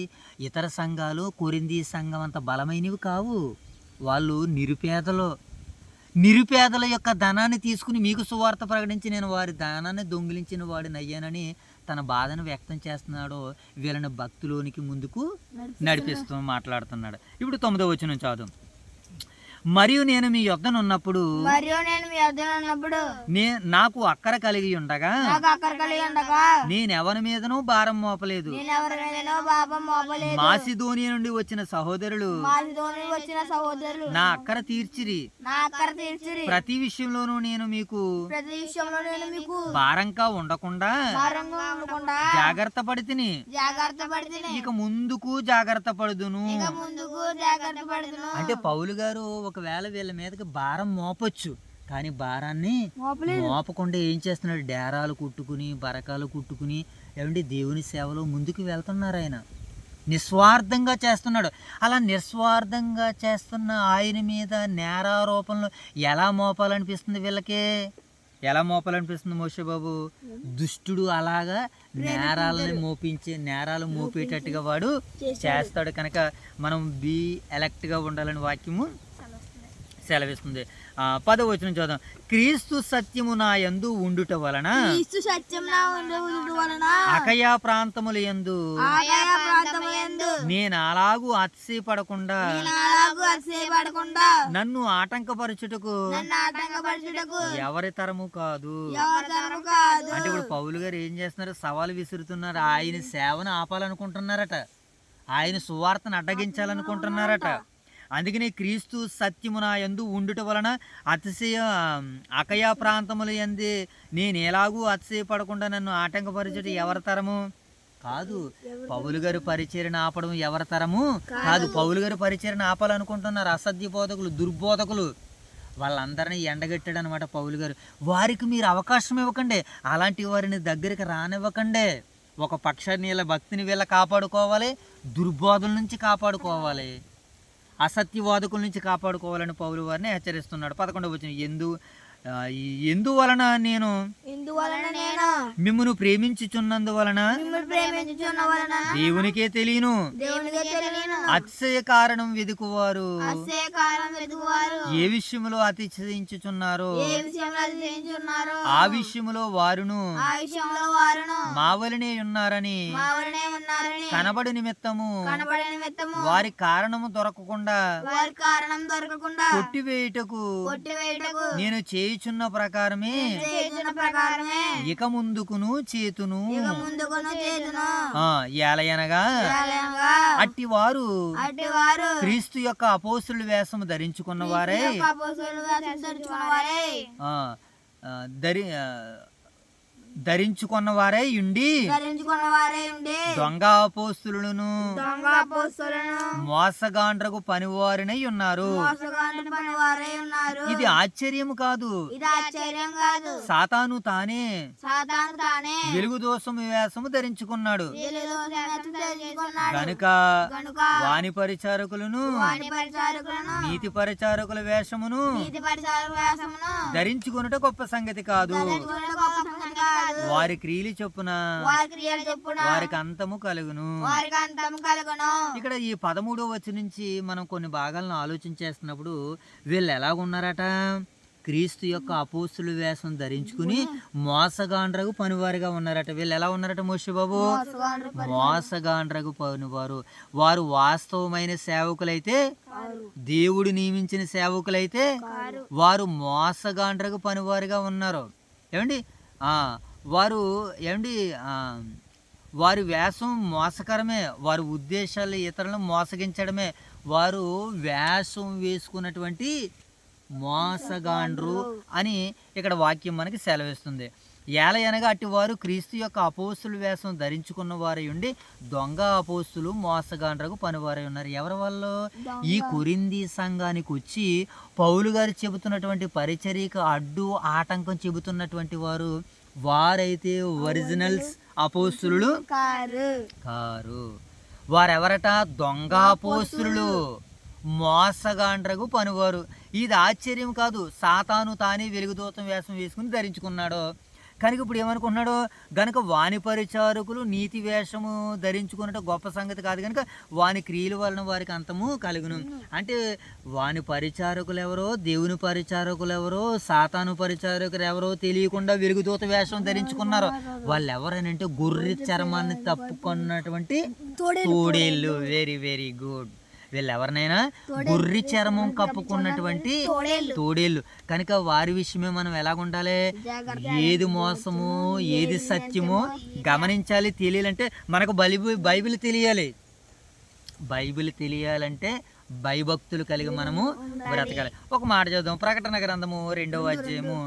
ఇతర సంఘాలు కొరింథీ సంఘం అంత బలమైనవి కావు, వాళ్ళు నిరుపేదల యొక్క ధనాన్ని తీసుకుని మీకు సువార్త ప్రకటించి నేను వారి ధనాన్ని దొంగిలించిన వాడిని అయ్యానని తన బాధను వ్యక్తం చేస్తున్నాడు. వీళ్ళని భక్తిలోనికి ముందుకు నడిపిస్తూ మాట్లాడుతున్నాడు. ఇప్పుడు 9వ వచనం చదువు. మరియు నేను మీ యొద్దనున్నప్పుడు నాకు అక్కర కలిగి ఉండగా నేనెవరి మీదనూ భారం మోపలేదు. మాసిదోనియ నుండి వచ్చిన సహోదరులు నా అక్కర తీర్చిరి. ప్రతి విషయంలోనూ నేను మీకు భారంగా ఉండకుండా జాగ్రత్త పడితిని, ఇక ముందుకు జాగ్రత్త పడుదును. అంటే పౌలు గారు ఒకవేళ వీళ్ళ మీదకి భారం మోపొచ్చు, కానీ భారాన్ని మోపకుండా ఏం చేస్తున్నాడు, డేరాలు కుట్టుకుని బరకాలు కుట్టుకుని ఏమంటే దేవుని సేవలో ముందుకు వెళ్తున్నారు. ఆయన నిస్వార్థంగా చేస్తున్నాడు. అలా నిస్వార్థంగా చేస్తున్న ఆయన మీద నేరారోపణలు ఎలా మోపాలనిపిస్తుంది వీళ్ళకి? ఎలా మోపాలనిపిస్తుంది మోషే బాబు? దుష్టుడు అలాగా నేరాలు మోపేటట్టుగా వాడు చేస్తాడు. కనుక మనం బీ ఎలక్ట్గా ఉండాలని వాక్యము సెలవిస్తుంది. 10వ వచనం చూద్దాం. క్రీస్తు సత్యము నా యందు ఉండుట వలన అకయా ప్రాంతముల యందు నేను అలాగూ అతిశయపడకుండా నన్ను ఆటంకపరచుటకు ఎవరి తరము కాదు. అంటే ఇప్పుడు పౌలు గారు ఏం చేస్తున్నారు, సవాలు విసురుతున్నారు. ఆయన సేవను ఆపాలనుకుంటున్నారట, ఆయన సువార్తను అడ్డగించాలనుకుంటున్నారట. అందుకని క్రీస్తు సత్యము నా యందు ఉండుట వలన అకయా ప్రాంతముల యందే నేను ఎలాగూ అతిశయపడకుండా నన్ను ఆటంకపరచడం ఎవరి తరము కాదు. పౌలు గారు పరిచర్యను ఆపడం ఎవరి తరము కాదు. పౌలు గారు పరిచర్యను ఆపాలనుకుంటున్నారు అసత్య బోధకులు, దుర్బోధకులు. వాళ్ళందరినీ ఎండగట్టాడు అనమాట పౌలు గారు. వారికి మీరు అవకాశం ఇవ్వకండి, అలాంటి వారిని దగ్గరికి రానివ్వకండి. ఒక పక్షాన్ని వీళ్ళ భక్తిని వీళ్ళ కాపాడుకోవాలి, దుర్బోధల నుంచి కాపాడుకోవాలి, అసత్యవాదకుల నుంచి కాపాడుకోవాలని పౌలు వారిని హెచ్చరిస్తున్నాడు. 11వ వచనం. ఎందువలన నేను మిమ్మును ప్రేమించుచున్నందువలన దేవునికే తెలియను. అతిశయ కారణం వెదుకువారు ఏ విషయంలో అతిశయించుచున్నారో ఆ విషయంలో వారును మావలనే ఉన్నారని కనబడి నిమిత్తము వారి కారణము దొరకకుండా కొట్టివేయుటకు నేను చేయుచున్న ప్రకారమే ఇక ముందుకును చేతును. ఏలయనగా అట్టి వారు క్రీస్తు యొక్క అపోస్తుల వేషము ధరించుకున్న వారే ధరించుకున్న వారే ఉండి ధరించుకున్న వారే ఉండి దొంగ అపోస్తులను దొంగ అపోస్తలులను మోసగాండ్రకు పనివారినై ఉన్నారు. మోసగాండ్రు పని వారే ఉన్నారు. ఇది ఆశ్చర్యము కాదు, ఇది ఆశ్చర్యం కాదు. సాతాను తానే సాతాను తానే వెలుగు దోషము వేషము ధరించుకున్నాడు వెలుగు దోషము ధరించుకున్నాడు. గనుక గనుక వాని పరిచారకులను వాని పరిచారకులను నీతి పరిచారకుల వేషమును నీతి పరిచారకుల వేషమును ధరించుకొనుట గొప్ప సంగతి కాదు. ధరించుకొనుట గొప్ప సంగతి కాదు. వారి క్రియలు చొప్పున వారి క్రియలు చొప్పున వారికి అంతము కలుగును. వారికి అంతము కలుగును. ఇక్కడ ఈ 13వ వచనం నుంచి మనం కొన్ని భాగాలను ఆలోచించేస్తున్నప్పుడు వీళ్ళు ఎలాగున్నారట? క్రీస్తు యొక్క అపోస్తుల వేషం ధరించుకుని మోసగాండ్రకు పనివారిగా ఉన్నారట. వీళ్ళు ఎలా ఉన్నారట మోషే బాబు? మోసగాండ్రకు పనివారు. వారు వాస్తవమైన సేవకులైతే, దేవుడు నియమించిన సేవకులైతే వారు మోసగాండ్రకు పనివారిగా ఉన్నారు. ఏమండి వారు ఏమండి వారి వేషం మోసకరమే. వారి ఉద్దేశాలు ఇతరులను మోసగించడమే. వారు వేషం వేసుకున్నటువంటి మోసగాండ్రు అని ఇక్కడ వాక్యం మనకి సెలవిస్తుంది. ఏలయనగా అట్టి వారు క్రీస్తు యొక్క అపోస్తుల వేషం ధరించుకున్న వారై ఉండి దొంగ అపోస్తులు మోసగాండ్రకు పనివారై ఉన్నారు. ఎవరి వాళ్ళు? ఈ కొరింథీ సంఘానికి వచ్చి పౌలు గారు చెబుతున్నటువంటి పరిచర్యకు అడ్డు ఆటంకం చెబుతున్నటువంటి వారు వారైతే ఒరిజినల్స్ అపోస్తులు కారు. వారెవరట? దొంగ అపోస్తులు, మోసగాండ్రకు పనివారు. ఇది ఆశ్చర్యం కాదు. సాతాను తానే వెలుగుదూతం వేషం వేసుకుని ధరించుకున్నాడు కనుక ఇప్పుడు ఏమనుకున్నాడు? గనుక వాని పరిచారకులు నీతి వేషము ధరించుకున్నట్టు గొప్ప సంగతి కాదు, కనుక వాని క్రియల వలన వారికి అంతము కలుగును. అంటే వాని పరిచారకులు ఎవరో, దేవుని పరిచారకులు ఎవరో, సాతాను పరిచారకులు ఎవరో తెలియకుండా వెలుగుదూత వేషం ధరించుకున్నారు. వాళ్ళు ఎవరనంటే గొర్రె చర్మాన్ని తప్పుకున్నటువంటి తోడేళ్ళు. Very very good. వీళ్ళు ఎవరినైనా గొర్రె చర్మం కప్పుకున్నటువంటి తోడేళ్ళు కనుక వారి విషయమే మనం ఎలాగుండాలి? ఏది మోసమో ఏది సత్యమో గమనించాలి. తెలియాలంటే మనకు బైబిల్ తెలియాలి. బైబిల్ తెలియాలంటే భయభక్తులు కలిగి మనము బ్రతకాలి. ఒక మాట చదువుదాం. ప్రకటన గ్రంథము 2వ అధ్యాయము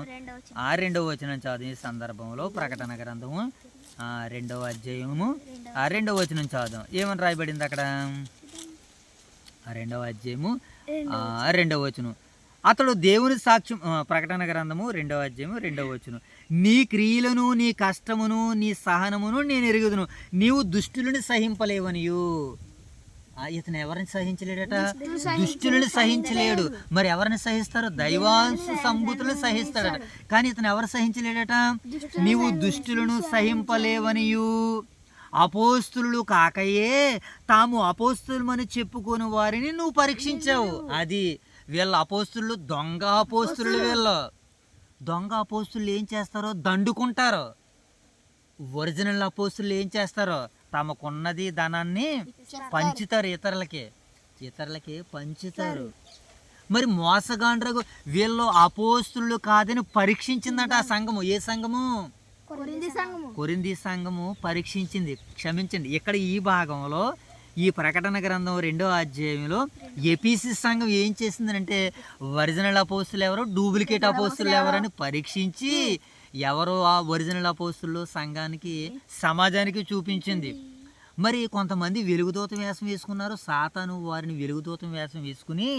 2వ వచనం చదువు. ఈ సందర్భంలో ప్రకటన గ్రంథము 2వ అధ్యాయము 2వ వచనం చదువుదాం. ఏమని రాయబడింది అక్కడ? 2వ అధ్యాయము 2వ వచనం. అతడు దేవుని సాక్ష్యం. ప్రకటన గ్రంథము 2వ అధ్యాయము 2వ వచనం. నీ క్రియలను, నీ కష్టమును, నీ సహనమును నేను ఎరుగుదును. నీవు దుష్టులను సహింపలేవనియు. ఇతను ఎవరిని సహించలేడట? దుష్టులను సహించలేడు. మరి ఎవరిని సహిస్తారు? దైవాంశ సంభూతులను సహిస్తాడట. కానీ ఇతను ఎవరు సహించలేడట? నీవు దుష్టులను సహింపలేవనియు అపోస్తులు కాకయే తాము అపోస్తులమని చెప్పుకొని వారిని నువ్వు పరీక్షించావు. అది వీళ్ళ అపోస్తులు దొంగ అపోస్తులు. వీళ్ళు దొంగ అపోస్తులు ఏం చేస్తారో దండుకుంటారు. ఒరిజినల్ అపోస్తులు ఏం చేస్తారో తమకున్నది ధనాన్ని పంచుతారు. ఇతరులకి పంచుతారు. మరి మోసగాండ్రకు వీళ్ళు అపోస్తులు కాదని పరీక్షించిందట ఆ సంఘము. ఏ సంఘము? కొరింథీ సంఘము పరీక్షించింది. క్షమించండి, ఇక్కడ ఈ భాగంలో ఈ ప్రకటన గ్రంథం 2వ అధ్యాయంలో ఎఫెసీ సంఘం ఏం చేసిందంటే ఒరిజినల్ అపోస్తులు ఎవరో, డూప్లికేట్ అపోస్తులు ఎవరని పరీక్షించి ఎవరో ఆ ఒరిజినల్ అపోస్తులు సంఘానికి, సమాజానికి చూపించింది. మరి కొంతమంది వెలుగుదూతం వేషం వేసుకున్నారు. సాతాను వారిని వెలుగుదూతం వేషం వేసుకుని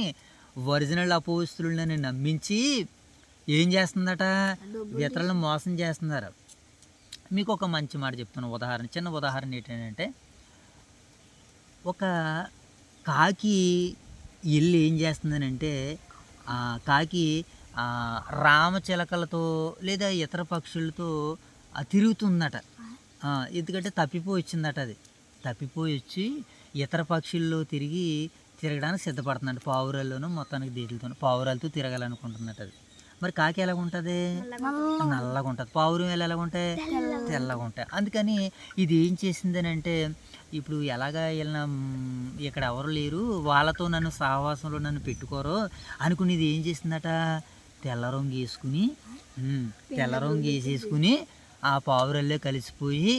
ఒరిజినల్ అపోస్తులని నమ్మించి ఏం చేస్తుందట? ఇతరులను మోసం చేస్తున్నారు. మీకు ఒక మంచి మాట చెప్తున్నాను. ఉదాహరణ, చిన్న ఉదాహరణ ఏంటంటే, ఒక కాకి ఇల్లు ఏం చేస్తుందనంటే, ఆ కాకి రామచిలకలతో లేదా ఇతర పక్షులతో తిరుగుతుందట. ఎందుకంటే తప్పిపోయి వచ్చిందట. అది తప్పిపోయి వచ్చి ఇతర పక్షుల్లో తిరగడానికి సిద్ధపడుతుందంట. పావురాల్లోనూ మొత్తానికి దీటితో పావురాలతో తిరగాలనుకుంటున్నట్టు. అది మరి కాకి ఎలాగుంటుంది? నల్లగా ఉంటుంది. పావురం ఎలా ఉంటాయి? తెల్లగా ఉంటాయి. అందుకని ఇది ఏం చేసిందని అంటే, ఇప్పుడు ఎలాగా వీళ్ళ ఇక్కడ ఎవరు లేరు, వాళ్ళతో నన్ను సహవాసంలో నన్ను పెట్టుకోరు అనుకుని ఇది ఏం చేసిందట? తెల్ల రంగు వేసేసుకుని ఆ పావురల్లే కలిసిపోయి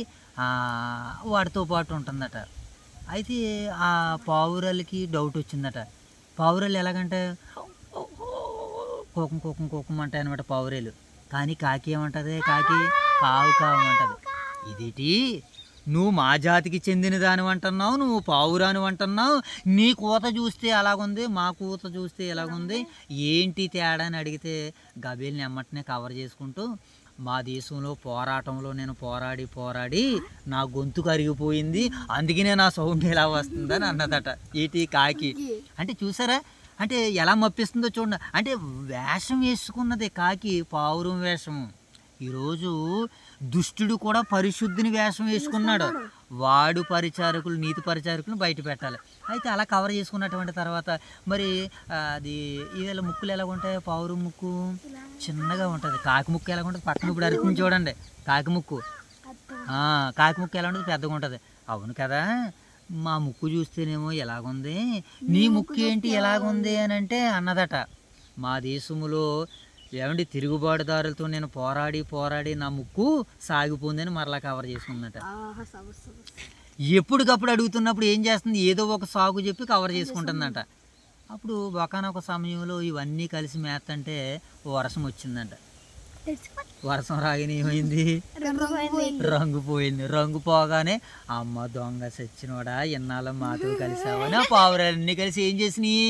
వాటితో పాటు ఉంటుందట. అయితే ఆ పావురాలకి డౌట్ వచ్చిందట. పావురాలు ఎలాగంటే కోకం అంటాయి అనమాట పావురేలు. కానీ కాకి ఏమంటుంది? కాకి కావు కావు అంటది. ఇదేటి నువ్వు మా జాతికి చెందిన దాని అంటున్నావు, నువ్వు పావురాని అంటున్నావు, నీ కూత చూస్తే ఎలాగుంది, మా కూత చూస్తే ఎలాగుంది, ఏంటి తేడా అని అడిగితే గబేల్ని ఎమ్మటనే కవర్ చేసుకుంటూ మా దేశంలో పోరాటంలో నేను పోరాడి నా గొంతు కరిగిపోయింది, అందుకనే నా సౌండ్ ఎలా వస్తుందని అన్నదట. ఏటి కాకి అంటే చూసారా, అంటే ఎలా మప్పిస్తుందో చూడండి. అంటే వేషం వేసుకున్నది కాకి, పావురం వేషము. ఈరోజు దుష్టుడు కూడా పరిశుద్ధిని వేషం వేసుకున్నాడు. వాడు పరిచారకులు, నీతి పరిచారకులను బయట పెట్టాలి. అయితే అలా కవర్ చేసుకున్నటువంటి తర్వాత మరి అది వీళ్ళ ముక్కులు ఎలా ఉంటాయి, పావురం ముక్కు చిన్నగా ఉంటుంది, కాకి ముక్కు ఎలా ఉంటుంది, పక్కన ఇప్పుడు అరుతుంది చూడండి కాకి ముక్కు. కాకి ముక్కు ఎలా ఉంటుంది, పెద్దగా ఉంటుంది. అవును కదా, మా ముక్కు చూస్తేనేమో ఎలాగుంది, నీ ముక్కు ఏంటి ఎలాగుంది అని అంటే అన్నదట. మా దేశంలో ఏమండి తిరుగుబాటుదారులతో నేను పోరాడి నా ముక్కు సాగిపోయిందని మరలా కవర్ చేసుకుందట. ఎప్పటికప్పుడు అడుగుతున్నప్పుడు ఏం చేస్తుంది, ఏదో ఒక సాగు చెప్పి కవర్ చేసుకుంటుందంట. అప్పుడు ఒకనొక సమయంలో ఇవన్నీ కలిసి మేతంటే వర్షం వచ్చిందంట. వర్షం రాగానే ఏమైంది, రంగు పోయింది. రంగు పోగానే అమ్మ దొంగ సచ్చినోడా ఎన్నాళ్ళ మాతో కలిసావని ఆ పావురాలన్నీ కలిసి ఏం చేసినాయి,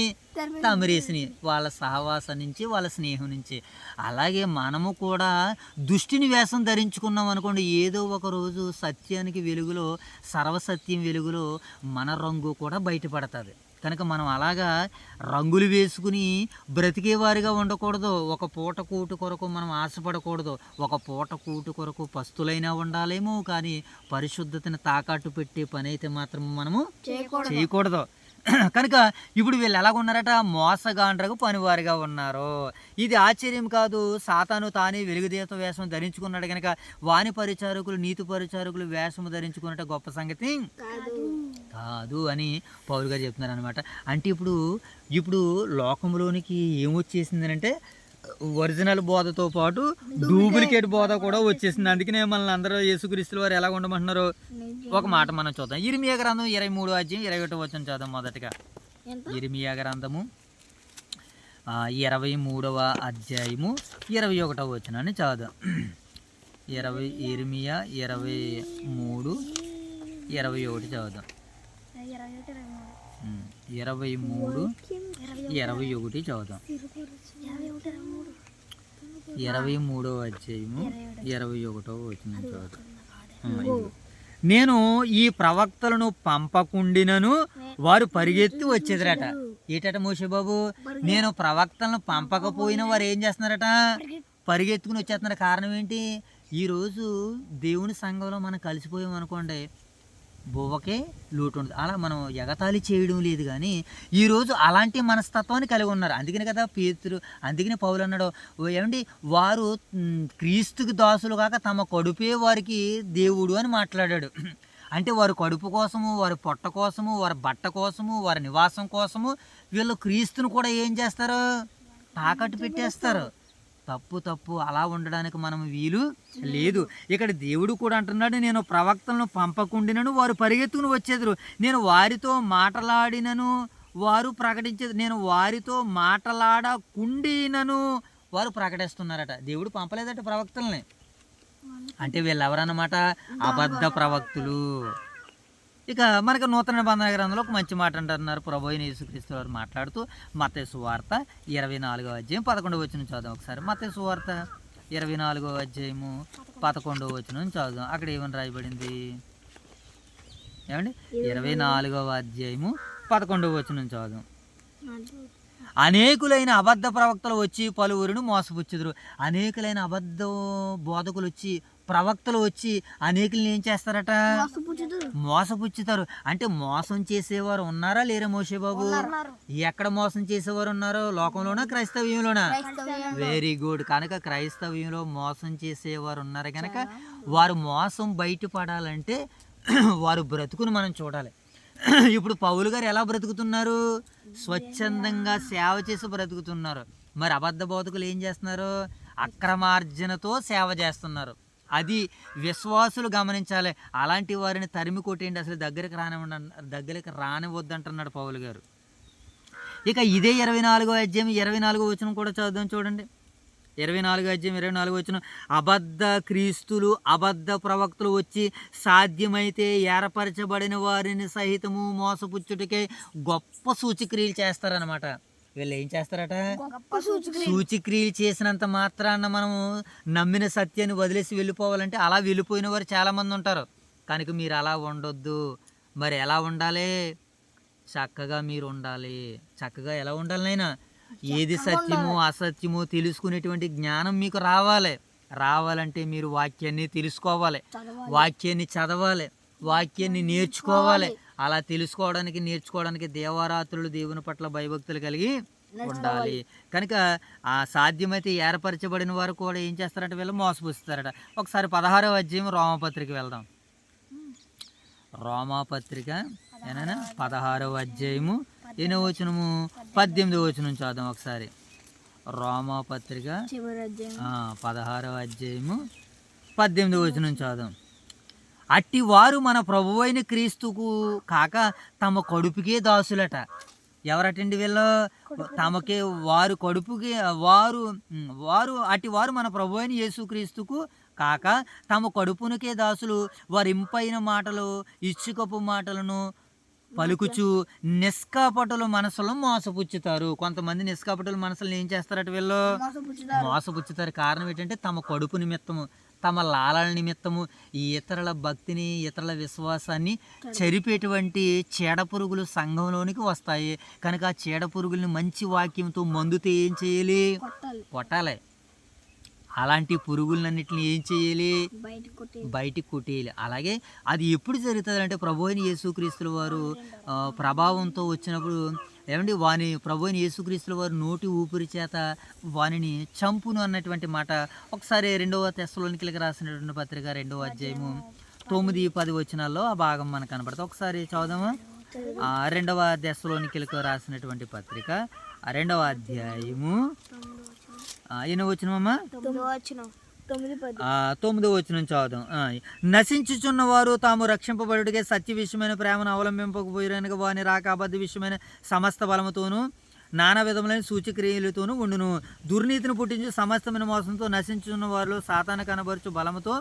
తమిరేసినాయి. వాళ్ళ సహవాసం నుంచి, వాళ్ళ స్నేహం నుంచి. అలాగే మనము కూడా దుష్టిని వేషం ధరించుకున్నాం అనుకోండి, ఏదో ఒక రోజు సత్యానికి వెలుగులో, సర్వసత్యం వెలుగులో మన రంగు కూడా బయటపడుతుంది. కనుక మనం అలాగా రంగులు వేసుకుని బ్రతికేవారిగా ఉండకూడదు. ఒక పూట కూటు కొరకు మనం ఆశపడకూడదు. ఒక పూట కూటు కొరకు పస్తులైనా ఉండాలేమో, కానీ పరిశుద్ధతని తాకట్టు పెట్టే పని అయితే మాత్రం మనము చేయకూడదు. కనుక ఇప్పుడు వీళ్ళు ఎలాగున్నారట, మోసగాండ్రకు పనివారిగా ఉన్నారు. ఇది ఆశ్చర్యం కాదు. సాతాను తానే వెలుగుదేత వేషం ధరించుకున్నాడు కనుక వాని పరిచారకులు, నీతి పరిచారకులు వేషము ధరించుకున్నట్టు గొప్ప సంగతి కాదు అని పౌలు గారు చెప్తున్నారు అనమాట. అంటే ఇప్పుడు లోకంలోనికి ఏమొచ్చేసింది అంటే ఒరిజినల్ బోధతో పాటు డూప్లికేట్ బోధ కూడా వచ్చేసింది. అందుకనే మనల్ని అందరూ యేసుక్రీస్తుల వారు ఎలా ఉండమంటున్నారు, ఒక మాట మనం చూద్దాం. ఇర్మియా గ్రంథం 23వ అధ్యాయం 21వ వచనం చదుదాం. మొదటిగా ఇర్మియా గ్రంథము 23వ అధ్యాయము 21వ వచనాన్ని చదుదాం. ఇర్మియా 23, 21 చదుదాం. 23, 21 చదుదాం. 23వ అధ్యాయము 21వ వచనం చదుదాం. నేను ఈ ప్రవక్తలను పంపకుండినను వారు పరిగెత్తి వచ్చేదిరట. ఏటట మోషేబాబు, నేను ప్రవక్తలను పంపకపోయినా వారు ఏం చేస్తున్నారట, పరిగెత్తుకుని వచ్చేస్తున్నారు. కారణం ఏంటి, ఈరోజు దేవుని సంఘంలో మనం కలిసిపోయాం అనుకోండి, బువ్వకే లోటు ఉండదు. అలా మనం ఎగతాళి చేయడం లేదు, కానీ ఈరోజు అలాంటి మనస్తత్వాన్ని కలిగి ఉన్నారు. అందుకని కదా పేతురు, అందుకనే పౌలు అన్నాడు, ఏమండి వారు క్రీస్తుకి దాసులు కాక తమ కడుపే వారికి దేవుడు అని మాట్లాడాడు. అంటే వారి కడుపు కోసము, వారి పొట్ట కోసము, వారి బట్ట కోసము, వారి నివాసం కోసము వీళ్ళు క్రీస్తుని కూడా ఏం చేస్తారు, తాకట్టు పెట్టేస్తారు. తప్పు అలా ఉండడానికి మనం వీలు లేదు. ఇక్కడ దేవుడు కూడా అంటున్నాడు, నేను ప్రవక్తలను పంపకుండినను వారు పరిగెత్తుకుని వచ్చేదురు, నేను వారితో మాట్లాడినను వారు ప్రకటించేది, నేను వారితో మాట్లాడకుండినను వారు ప్రకటిస్తున్నారట. దేవుడు పంపలేదట ప్రవక్తల్ని. అంటే వీళ్ళు ఎవరన్నమాట, అబద్ధ ప్రవక్తులు. ఇక మనకు నూతన నిబంధన గ్రంథంలో ఒక మంచి మాట అంటున్నారు ప్రభు అయిన యేసుక్రీస్తు వారు మాట్లాడుతూ. మత్తయి సువార్త 24వ అధ్యాయం 11వ వచనం చదుదాం ఒకసారి. మత్తయి సువార్త 24వ అధ్యాయము 11వ వచనం చదుదాం. అక్కడ ఏమని రాయబడింది ఏమండి, 24వ అధ్యాయము 11వ వచనం చదుదాం. అనేకులైన అబద్ధ ప్రవక్తలు వచ్చి పలువురును మోసపుచ్చుదురు. అనేకులైన అబద్ధ బోధకులు వచ్చి, ప్రవక్తలు వచ్చి అనేకుల్ని ఏం చేస్తారట, మోసపుచ్చుతారు. అంటే మోసం చేసేవారు ఉన్నారా లేరా మోషేబాబు? ఎక్కడ మోసం చేసేవారు ఉన్నారో, లోకంలోనా క్రైస్తవ్యంలోనా? Very good. కనుక క్రైస్తవ్యంలో మోసం చేసేవారు ఉన్నారు కనుక వారు మోసం బయటపడాలంటే వారు బ్రతుకును మనం చూడాలి. ఇప్పుడు పౌలు గారు ఎలా బ్రతుకుతున్నారు, స్వచ్ఛందంగా సేవ చేసి బ్రతుకుతున్నారు. మరి అబద్ధ బోధకులు ఏం చేస్తున్నారు, అక్రమార్జనతో సేవ చేస్తున్నారు. అది విశ్వాసులు గమనించాలి. అలాంటి వారిని తరిమి కొట్టేయండి, అసలు దగ్గరికి రానివద్దంటున్నాడు పౌలు గారు. ఇక ఇదే 24వ అధ్యాయం 24వ వచనం కూడా చదువుదాం చూడండి. 24 అధ్యాయం 24 వచనం, అబద్ధ క్రీస్తులు అబద్ధ ప్రవక్తలు వచ్చి సాధ్యమైతే ఏర్పరచబడిన వారిని సహితము మోసపుచ్చుటకే గొప్ప సూచక్రియలు చేస్తారనమాట. వీళ్ళు ఏం చేస్తారట? సూచక్రియలు చేసినంత మాత్రాన మనము నమ్మిన సత్యాన్ని వదిలేసి వెళ్ళిపోవాలంటే అలా వెళ్ళిపోయిన వారు చాలామంది ఉంటారు. కనుక మీరు అలా ఉండొద్దు. మరి ఎలా ఉండాలి? చక్కగా మీరు ఉండాలి. చక్కగా ఎలా ఉండాలి నైనా? ఏది సత్యమో అసత్యమో తెలుసుకునేటువంటి జ్ఞానం మీకు రావాలంటే మీరు వాక్యాన్ని తెలుసుకోవాలి, వాక్యాన్ని చదవాలి, వాక్యాన్ని నేర్చుకోవాలి. అలా తెలుసుకోవడానికి నేర్చుకోవడానికి దేవారాత్రులు దేవుని పట్ల భయభక్తులు కలిగి ఉండాలి. కనుక ఆ సాధ్యమైతే ఏర్పరచబడిన వారు కూడా ఏం చేస్తారంటే వీళ్ళు మోసపుస్తారట. ఒకసారి 16వ అధ్యాయం రోమాపత్రిక వెళ్దాం. రోమాపత్రిక ఏనా 16వ అధ్యాయము 8వ వచనము 18వ వచనం చదుదాం ఒకసారి. రోమాపత్రిక 16వ అధ్యాయము 18వ వచనం చదుదాం. అట్టి వారు మన ప్రభువైన క్రీస్తుకు కాక తమ కడుపుకే దాసులట. ఎవరటండి వీళ్ళు? తమకే వారు కడుపుకి వారు అట్టి వారు మన ప్రభువైన యేసుక్రీస్తుకు కాక తమ కడుపునకే దాసులు. వారి ఇంపైన మాటలు ఇచ్చుకపు మాటలను పలుకుచు నిష్కాపటుల మనసులను మోసపుచ్చుతారు. కొంతమంది నిష్కాపటుల మనసులను ఏం చేస్తారట? వీళ్ళు మోసపుచ్చుతారు. కారణం ఏంటంటే తమ కడుపు నిమిత్తము, తమ లాలల నిమిత్తము ఈ ఇతరుల భక్తిని, ఇతరుల విశ్వాసాన్ని చెరిపేటువంటి చీడపురుగులు సంఘంలోనికి వస్తాయి. కనుక ఆ చీడపురుగుల్ని మంచి వాక్యంతో మందుతో ఏం చేయాలి? కొట్టాలి. అలాంటి పురుగులన్నింటిని ఏం చేయాలి? బయటికి కొట్టేయాలి. అలాగే అది ఎప్పుడు జరుగుతుంది అంటే ప్రభు అయిన యేసుక్రీస్తుల వారు ప్రభావంతో వచ్చినప్పుడు ఏమండి ప్రభు అయిన యేసుక్రీస్తుల వారు నోటి ఊపిరి చేత వానిని చంపును అన్నటువంటి మాట ఒకసారి 2వ తెస్సలోనికీయులకు రాసినటువంటి పత్రిక 2వ అధ్యాయము 9-10 వచనాల్లో ఆ భాగం మనకు కనపడుతుంది. ఒకసారి చదువుదామా? 2వ తెస్సలోనికీయులకు రాసినటువంటి పత్రిక 2వ అధ్యాయము 8వ వచనమమ్మా 9వ వచనం చదువుదాం. నశించుచున్న వారు తాము రక్షింపబడుటకే సత్య విషయమైన ప్రేమను అవలంబింపకపోయినగా వాని రాక అబద్ధ విషయమైన సమస్త బలముతోనూ నానా విధములైన సూచక్రియలతోనూ ఉండును. దుర్నీతిని పుట్టించు సమస్తమైన మోసంతో నశించుచున్న వారిలో సాతాను కనబరుచు బలముతో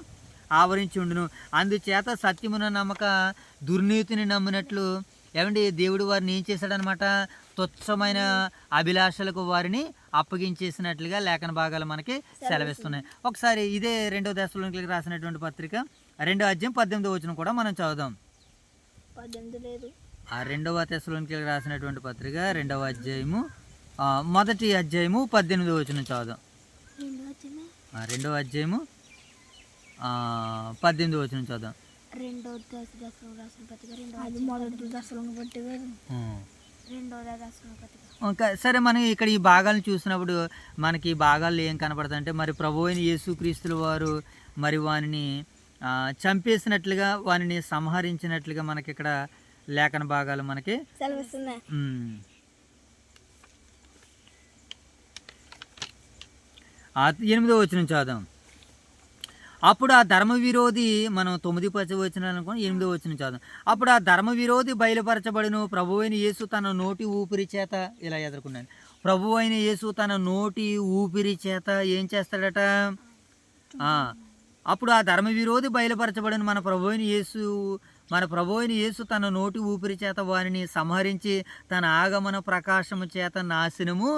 ఆవరించి ఉండును. అందుచేత సత్యమున నమ్మక దుర్నీతిని నమ్మినట్లు ఏమండి దేవుడు వారిని ఏం చేశాడనమాట? తుచ్చమైన అభిలాషలకు వారిని అప్పగించేసినట్లుగా లేఖన భాగాలు మనకి సెలవిస్తున్నాయి. ఒకసారి ఇదే 2వ తెస్సలోనికీయులకు రాసినటువంటి పత్రిక 2వ అధ్యాయం 18వ వచనం కూడా మనం చదువుదాం. 2వ తెస్సలోనికీయులకు రాసినటువంటి పత్రిక 2వ అధ్యాయము 1వ అధ్యాయము 18వ వచనం చదువుదాం. 2వ అధ్యాయము 18వ వచనం చదువుదాం. సరే, మనం ఇక్కడ ఈ భాగాలను చూసినప్పుడు మనకి ఈ భాగాల్లో ఏం కనపడుతుందంటే మరి ప్రభు అయిన యేసుక్రీస్తుల వారు మరి వానిని చంపేసినట్లుగా, వానిని సంహరించినట్లుగా మనకి ఇక్కడ లేఖన భాగాలు మనకి 8వ వచనం చదువుదాం. అప్పుడు ఆ ధర్మ విరోధి, మనం 9-10 వచనాలు అనుకోండి, 8వ వచనం చదువుదాం. అప్పుడు ఆ ధర్మ విరోధి బయలుపరచబడును. ప్రభువైన యేసు తన నోటి ఊపిరి చేత ఇలా ఎదుర్కొన్నాను. ప్రభువైన యేసు తన నోటి ఊపిరి చేత ఏం చేస్తాడట? అప్పుడు ఆ ధర్మ విరోధి బయలుపరచబడును. మన ప్రభువైన యేసు తన నోటి ఊపిరి చేత వారిని సంహరించి తన ఆగమన ప్రకాశము చేత నాశనము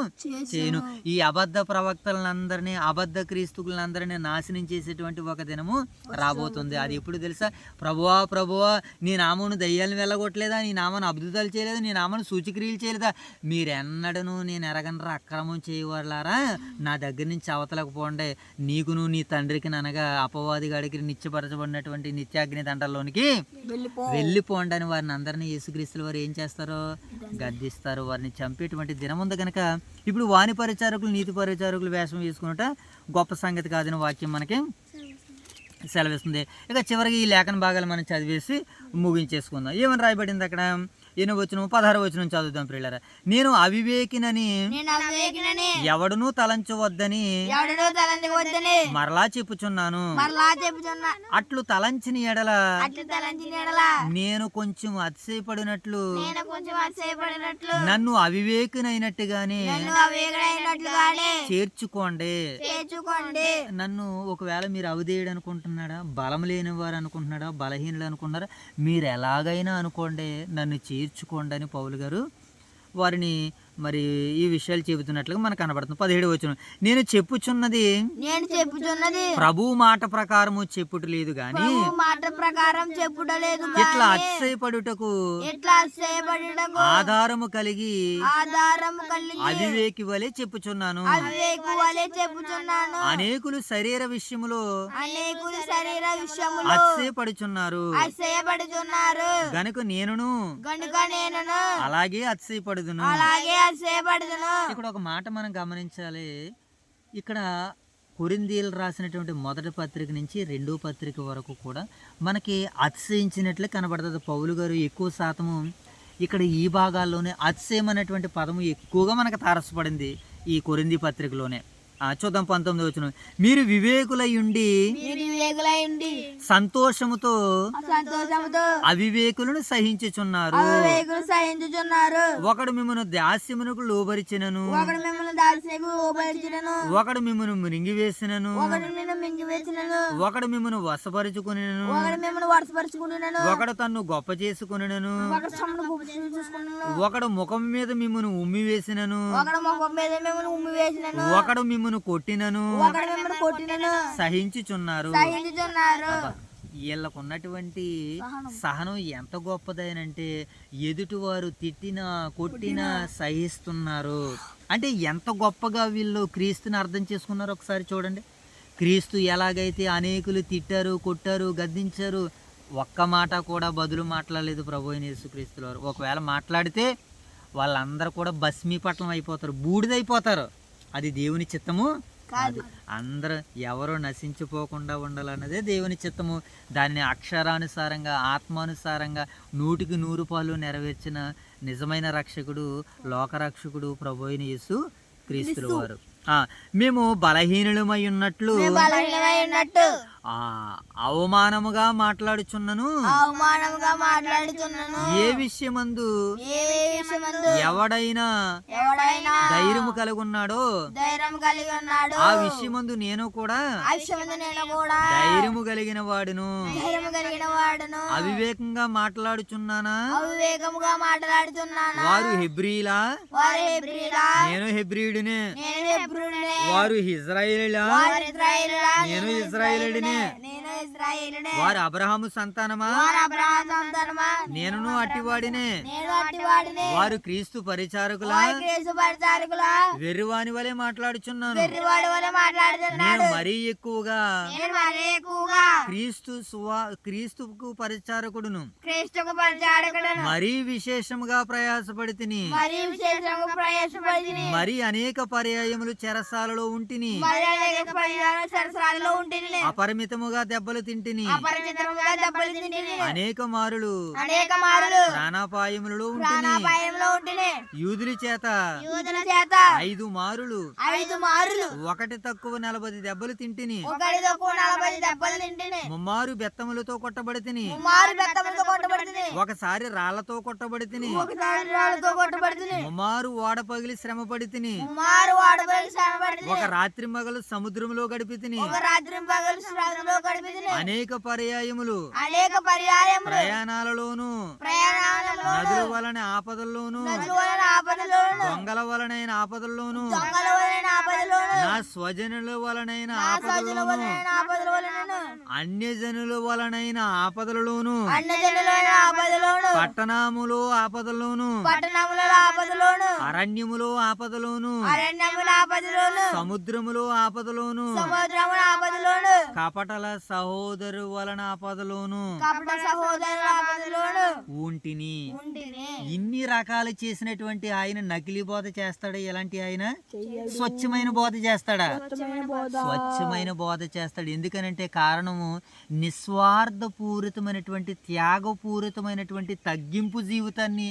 చేయను. ఈ అబద్ధ ప్రవక్తలందరినీ, అబద్ధ క్రీస్తులందరినీ నాశనం చేసేటువంటి ఒక దినము రాబోతుంది. అది ఎప్పుడు తెలుసా? ప్రభువా నీ నామను దయ్యాలను వెళ్ళగొట్టలేదా? నీ నామను అద్భుతాలు చేయలేదా? నీ నామను సూచక్రియలు చేయలేదా? మీరెన్నడను నేను ఎరగనరా అక్రమం చేయవాళ్ళారా, నా దగ్గర నుంచి అవతలకు పోండి, నీకును నీ తండ్రికి అనగా అపవాది గాడికి నిత్యపరచబడినటువంటి నిత్యాగ్ని దండల్లోనికి వెళ్ళిపోండి అని వారిని అందరినీ యేసుక్రీస్తుల వారు ఏం చేస్తారో? గద్దిస్తారు. వారిని చంపేటువంటి దినం ఉంది కనుక ఇప్పుడు వాణి పరిచారకులు, నీతి పరిచారకులు వేషం వేసుకున్నట గొప్ప సంగతి కాదని వాక్యం మనకి సెలవిస్తుంది. ఇక చివరికి ఈ లేఖన భాగాలు మనం చదివేసి ముగించేసుకుందాం. ఏమని రాయబడింది అక్కడ? ఎన్నో వచనం 16వ వచనం చదువుదాం ప్రియులారా. నేను అవివేకినని ఎవడునూ తలంచవద్దని మరలా చెప్పుచున్నాను. అట్లు తలంచిన ఎడల నేను కొంచెం అతిశయపడినట్లు నన్ను అవివేకినైనట్టుగానే చేర్చుకోండి. నన్ను ఒకవేళ మీరు అవిధేయుడు అనుకుంటున్నాడా, బలం లేని వారు అనుకుంటున్నాడా, బలహీనులు అనుకుంటున్నారా, మీరు ఎలాగైనా అనుకోండి, నన్ను చేర్చుకోండి అని పౌలు గారు వారిని మరి ఈ విషయాలు చెబుతున్నట్లుగా మనకు కనబడుతుంది. 17వ వచనం, నేను చెప్పుచున్నది ప్రభు మాట ప్రకారము చెప్పుటలేదు గాని ఇట్లా అతిశయపడుటకు ఆధారము కలిగి అవివేకి వలె చెప్పుచున్నాను. అనేకులు శరీర విషయములో అతిశయపడుచున్నారు గనుక నేనును అలాగే అతిశయపడుదును. ఇక్కడ ఒక మాట మనం గమనించాలి. ఇక్కడ కొరింథీయులు రాసినటువంటి మొదటి పత్రిక నుంచి 2వ పత్రిక వరకు కూడా మనకి అతిశయించినట్లే కనబడుతుంది. పౌలు గారు ఎక్కువ శాతము ఇక్కడ ఈ భాగాల్లోనే అతిశయం అనేటువంటి పదము ఎక్కువగా మనకు తారసపడింది ఈ కొరింథీ పత్రికలోనే. చూద్దాం 19వ వచనం, మీరు వివేకులై ఉండి సంతోషముతో అవివేకులను సహించుచున్నారు. ఒకడు మిమ్మల్ని దాస్యమునకు లోబరిచినను, ఒకడు మిమ్మల్ని మృంగివేసినను, ఒకడు మిమ్మల్ని వశపరుచుకునేను, ఒకడు తన్ను గొప్ప చేసుకునేను, ఒకడు ముఖం మీద మిమ్మల్ని ఉమ్మి వేసినను, ఒకడు మిమ్మల్ని కొట్టినను సహించుచున్నారు. వీళ్ళకు ఉన్నటువంటి సహనం ఎంత గొప్పదనంటే ఎదుటివారు తిట్టినా కొట్టినా సహిస్తున్నారు. అంటే ఎంత గొప్పగా వీళ్ళు క్రీస్తుని అర్థం చేసుకున్నారో ఒకసారి చూడండి. క్రీస్తు ఎలాగైతే అనేకులు తిట్టారు, కొట్టారు, గద్దించారు, ఒక్క మాట కూడా బదులు మాట్లాడలేదు ప్రభు అయిన యేసుక్రీస్తు వారు. ఒకవేళ మాట్లాడితే వాళ్ళందరూ కూడా భస్మీపట్నం అయిపోతారు, బూడిదైపోతారు. అది దేవుని చిత్తము కాదు. అందరూ ఎవరో నశించిపోకుండా ఉండాలన్నదే దేవుని చిత్తము. దాన్ని అక్షరానుసారంగా ఆత్మానుసారంగా 100కి 100 పాలు నెరవేర్చిన నిజమైన రక్షకుడు, లోకరక్షకుడు ప్రభు అయిన యేసు క్రీస్తుల వారు. మేము బలహీనులమై ఉన్నట్లు అవమానముగా మాట్లాడుచున్నను. ఏ విషయమందు ఎవడైనా ధైర్యము కలిగి ఉన్నాడో ఆ విషయమందు నేను కూడా ధైర్యము కలిగిన వాడును. అవివేకంగా మాట్లాడుచున్నానా? వారు హెబ్రీలా, నేను హెబ్రీయుడినే. వారు ఇశ్రాయేలీలా, నేను ఇశ్రాయేలుడినే. వారు అబ్రహాము సంతానమా, నేనును అట్టివాడినే. వారు క్రీస్తు పరిచారకులా, వెర్రివాని వలె మాట్లాడుచున్నాను. నేను మరీ ఎక్కువగా క్రీస్తుకు పరిచారకుడును, మరీ విశేషముగా ప్రయాసపడితిని, మరి అనేక పర్యాయములు చెరసాలలో ఉంటిని, అపరిమితముగా దెబ్బలు తింటిని, అనేక మారులు ప్రాణాపాయములలో ఉంటిని. యూదుల చేత 5 మారులు ఒకటి తక్కువ 40 దెబ్బలు తింటిని. ముమ్మారు బెత్తములతో కొట్టబడితిని, ఒకసారి రాళ్లతో కొట్టబడితిని, ముమ్మారు ఓడ పగిలి శ్రమ పడితిని, ఒక రాత్రి మగలు సముద్రంలో గడిపితిని, అనేక పర్యాయములు ప్రయాణాలలోను, నదుల వలన ఆపదల్లోను, దొంగల వలనైన ఆపదల్లోను, నా స్వజనుల వలనైన ఆపదల్లోను, అన్యజనుల వలనైన ఆపదలలోను, పట్టణములో ఆపదలోను, అరణ్యములో ఆపదలోను, ఆపదలోను సముద్రములో ఆపదలోను సముద్రముల ఆపదలోను కపటల సహోదరు వలన ఆపదలోను కపట సహోదరుల ఆపదలోను ఉంటిని. ఉంటిని. ఇన్ని రకాలు చేసినటువంటి ఆయన నకిలీ బోధ చేస్తాడా? ఎలాంటి ఆయన స్వచ్ఛమైన బోధ చేస్తాడా? స్వచ్ఛమైన బోధ చేస్తాడు. ఎందుకనంటే కారణము నిస్వార్థపూరితమైనటువంటి త్యాగపూరితమైనటువంటి తగ్గింపు జీవితాన్ని,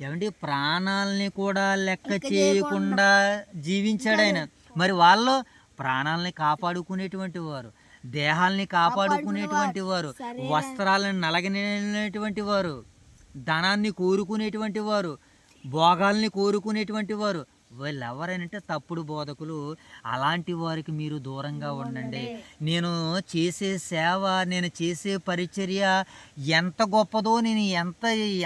ఏమంటే ప్రాణాలని కూడా లెక్క చేయకుండా జీవించాడు ఆయన. మరి వాళ్ళు ప్రాణాలని కాపాడుకునేటువంటి వారు, దేహాలని కాపాడుకునేటువంటి వారు, వస్త్రాలను నలగనేటువంటి వారు, ధనాన్ని కోరుకునేటువంటి వారు, భోగాల్ని కోరుకునేటువంటి వారు, వీళ్ళు ఎవరైనా తప్పుడు బోధకులు. అలాంటి వారికి మీరు దూరంగా ఉండండి. నేను చేసే సేవ, నేను చేసే పరిచర్య ఎంత గొప్పదో, నేను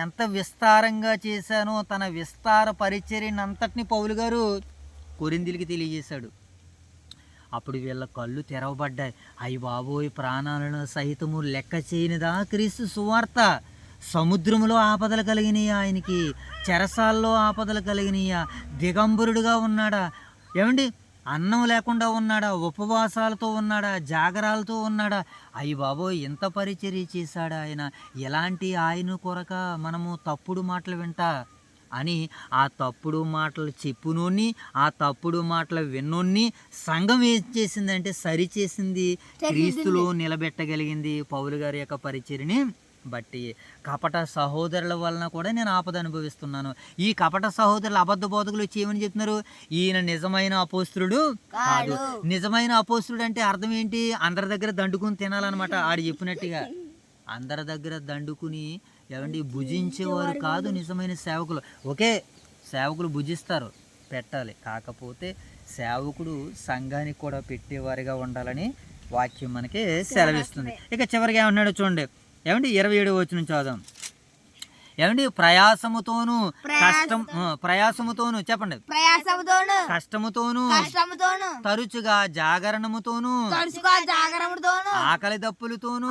ఎంత విస్తారంగా చేశానో, తన విస్తార పరిచర్యని అంతటిని పౌలు గారు కొరింథీయులకి తెలియజేశాడు. అప్పుడు వీళ్ళ కళ్ళు తెరవబడ్డాయి. అయ్య బాబోయ్, ప్రాణాలను సహితము లెక్క చేయనిదా క్రీస్తు సువార్త? సముద్రములో ఆపదలు కలిగినాయా ఆయనకి? చెరసాల్లో ఆపదలు కలిగినాయా? దిగంబరుడుగా ఉన్నాడా? ఏమండి అన్నం లేకుండా ఉన్నాడా? ఉపవాసాలతో ఉన్నాడా? జాగరాలతో ఉన్నాడా? అయ్య బాబోయ్, ఎంత పరిచర్య చేశాడా ఆయన? ఎలాంటి ఆయన కొరక మనము తప్పుడు మాటలు వింటా అని ఆ తప్పుడు మాటలు చెప్పునోన్ని, ఆ తప్పుడు మాటలు విన్నోన్ని సంఘం ఏం చేసిందంటే సరిచేసింది, క్రీస్తులో నిలబెట్టగలిగింది పౌలు గారి యొక్క పరిచర్యని బట్టి. కపట సహోదరుల వలన కూడా నేను ఆపద అనుభవిస్తున్నాను. ఈ కపట సహోదరులు అబద్ధ బోధకులు వచ్చి ఏమని చెప్తున్నారు? ఈయన నిజమైన అపోస్తులుడు కాదు. నిజమైన అపోస్తులుడు అంటే అర్థం ఏంటి? అందరి దగ్గర దండుకుని తినాలన్నమాట. ఆడు చెప్పినట్టుగా అందరి దగ్గర దండుకుని ఏమండి భుజించేవారు కాదు నిజమైన సేవకులు. ఓకే, సేవకులు భుజిస్తారు, పెట్టాలి. కాకపోతే సేవకుడు సంఘానికి కూడా పెట్టేవారిగా ఉండాలని వాక్యం మనకి సెలవిస్తుంది. ఇక చివరిగా ఏమన్నాడు చూడండి, ఏమండి 27వ వచనం చదువుదాం. ఏమండి ప్రయాసముతోను ప్రయాసముతోను చెప్పండి, ప్రయాసముతోను కష్టముతోను తరచుగా జాగరణముతోను ఆకలి దప్పులతోను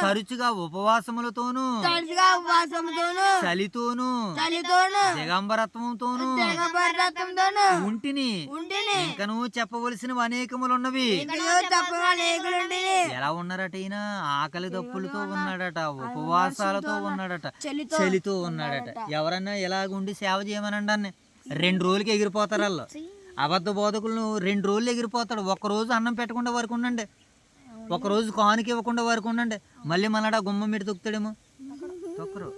తరచుగా ఉపవాసములతోను చలితోను దిగంబరత్వంతోను ఉంటిని. ఇంకను చెప్పవలసినవి అనేకములున్నవి. ఎలా ఉన్నారట ఈయన? ఆకలి దప్పులతో ఉన్నాడట, ఉపవాసాలతో ఉన్నాడట, చలితో ఉన్నాడట. ఎవరన్నా ఎలాగుండి సేవ చేయమనండి అన్న 2 రోజులకి ఎగిరిపోతారు వాళ్ళు. అబద్ధ బోధకులను 2 రోజులు ఎగిరిపోతాడు. ఒక్కరోజు అన్నం పెట్టకుండా వరకు ఉండండి, ఒకరోజు కానుక ఇవ్వకుండా వరకు ఉండండి, మళ్ళీ మళ్ళా గుమ్మం మీద తొక్కుతాడేమో, తొక్కరు.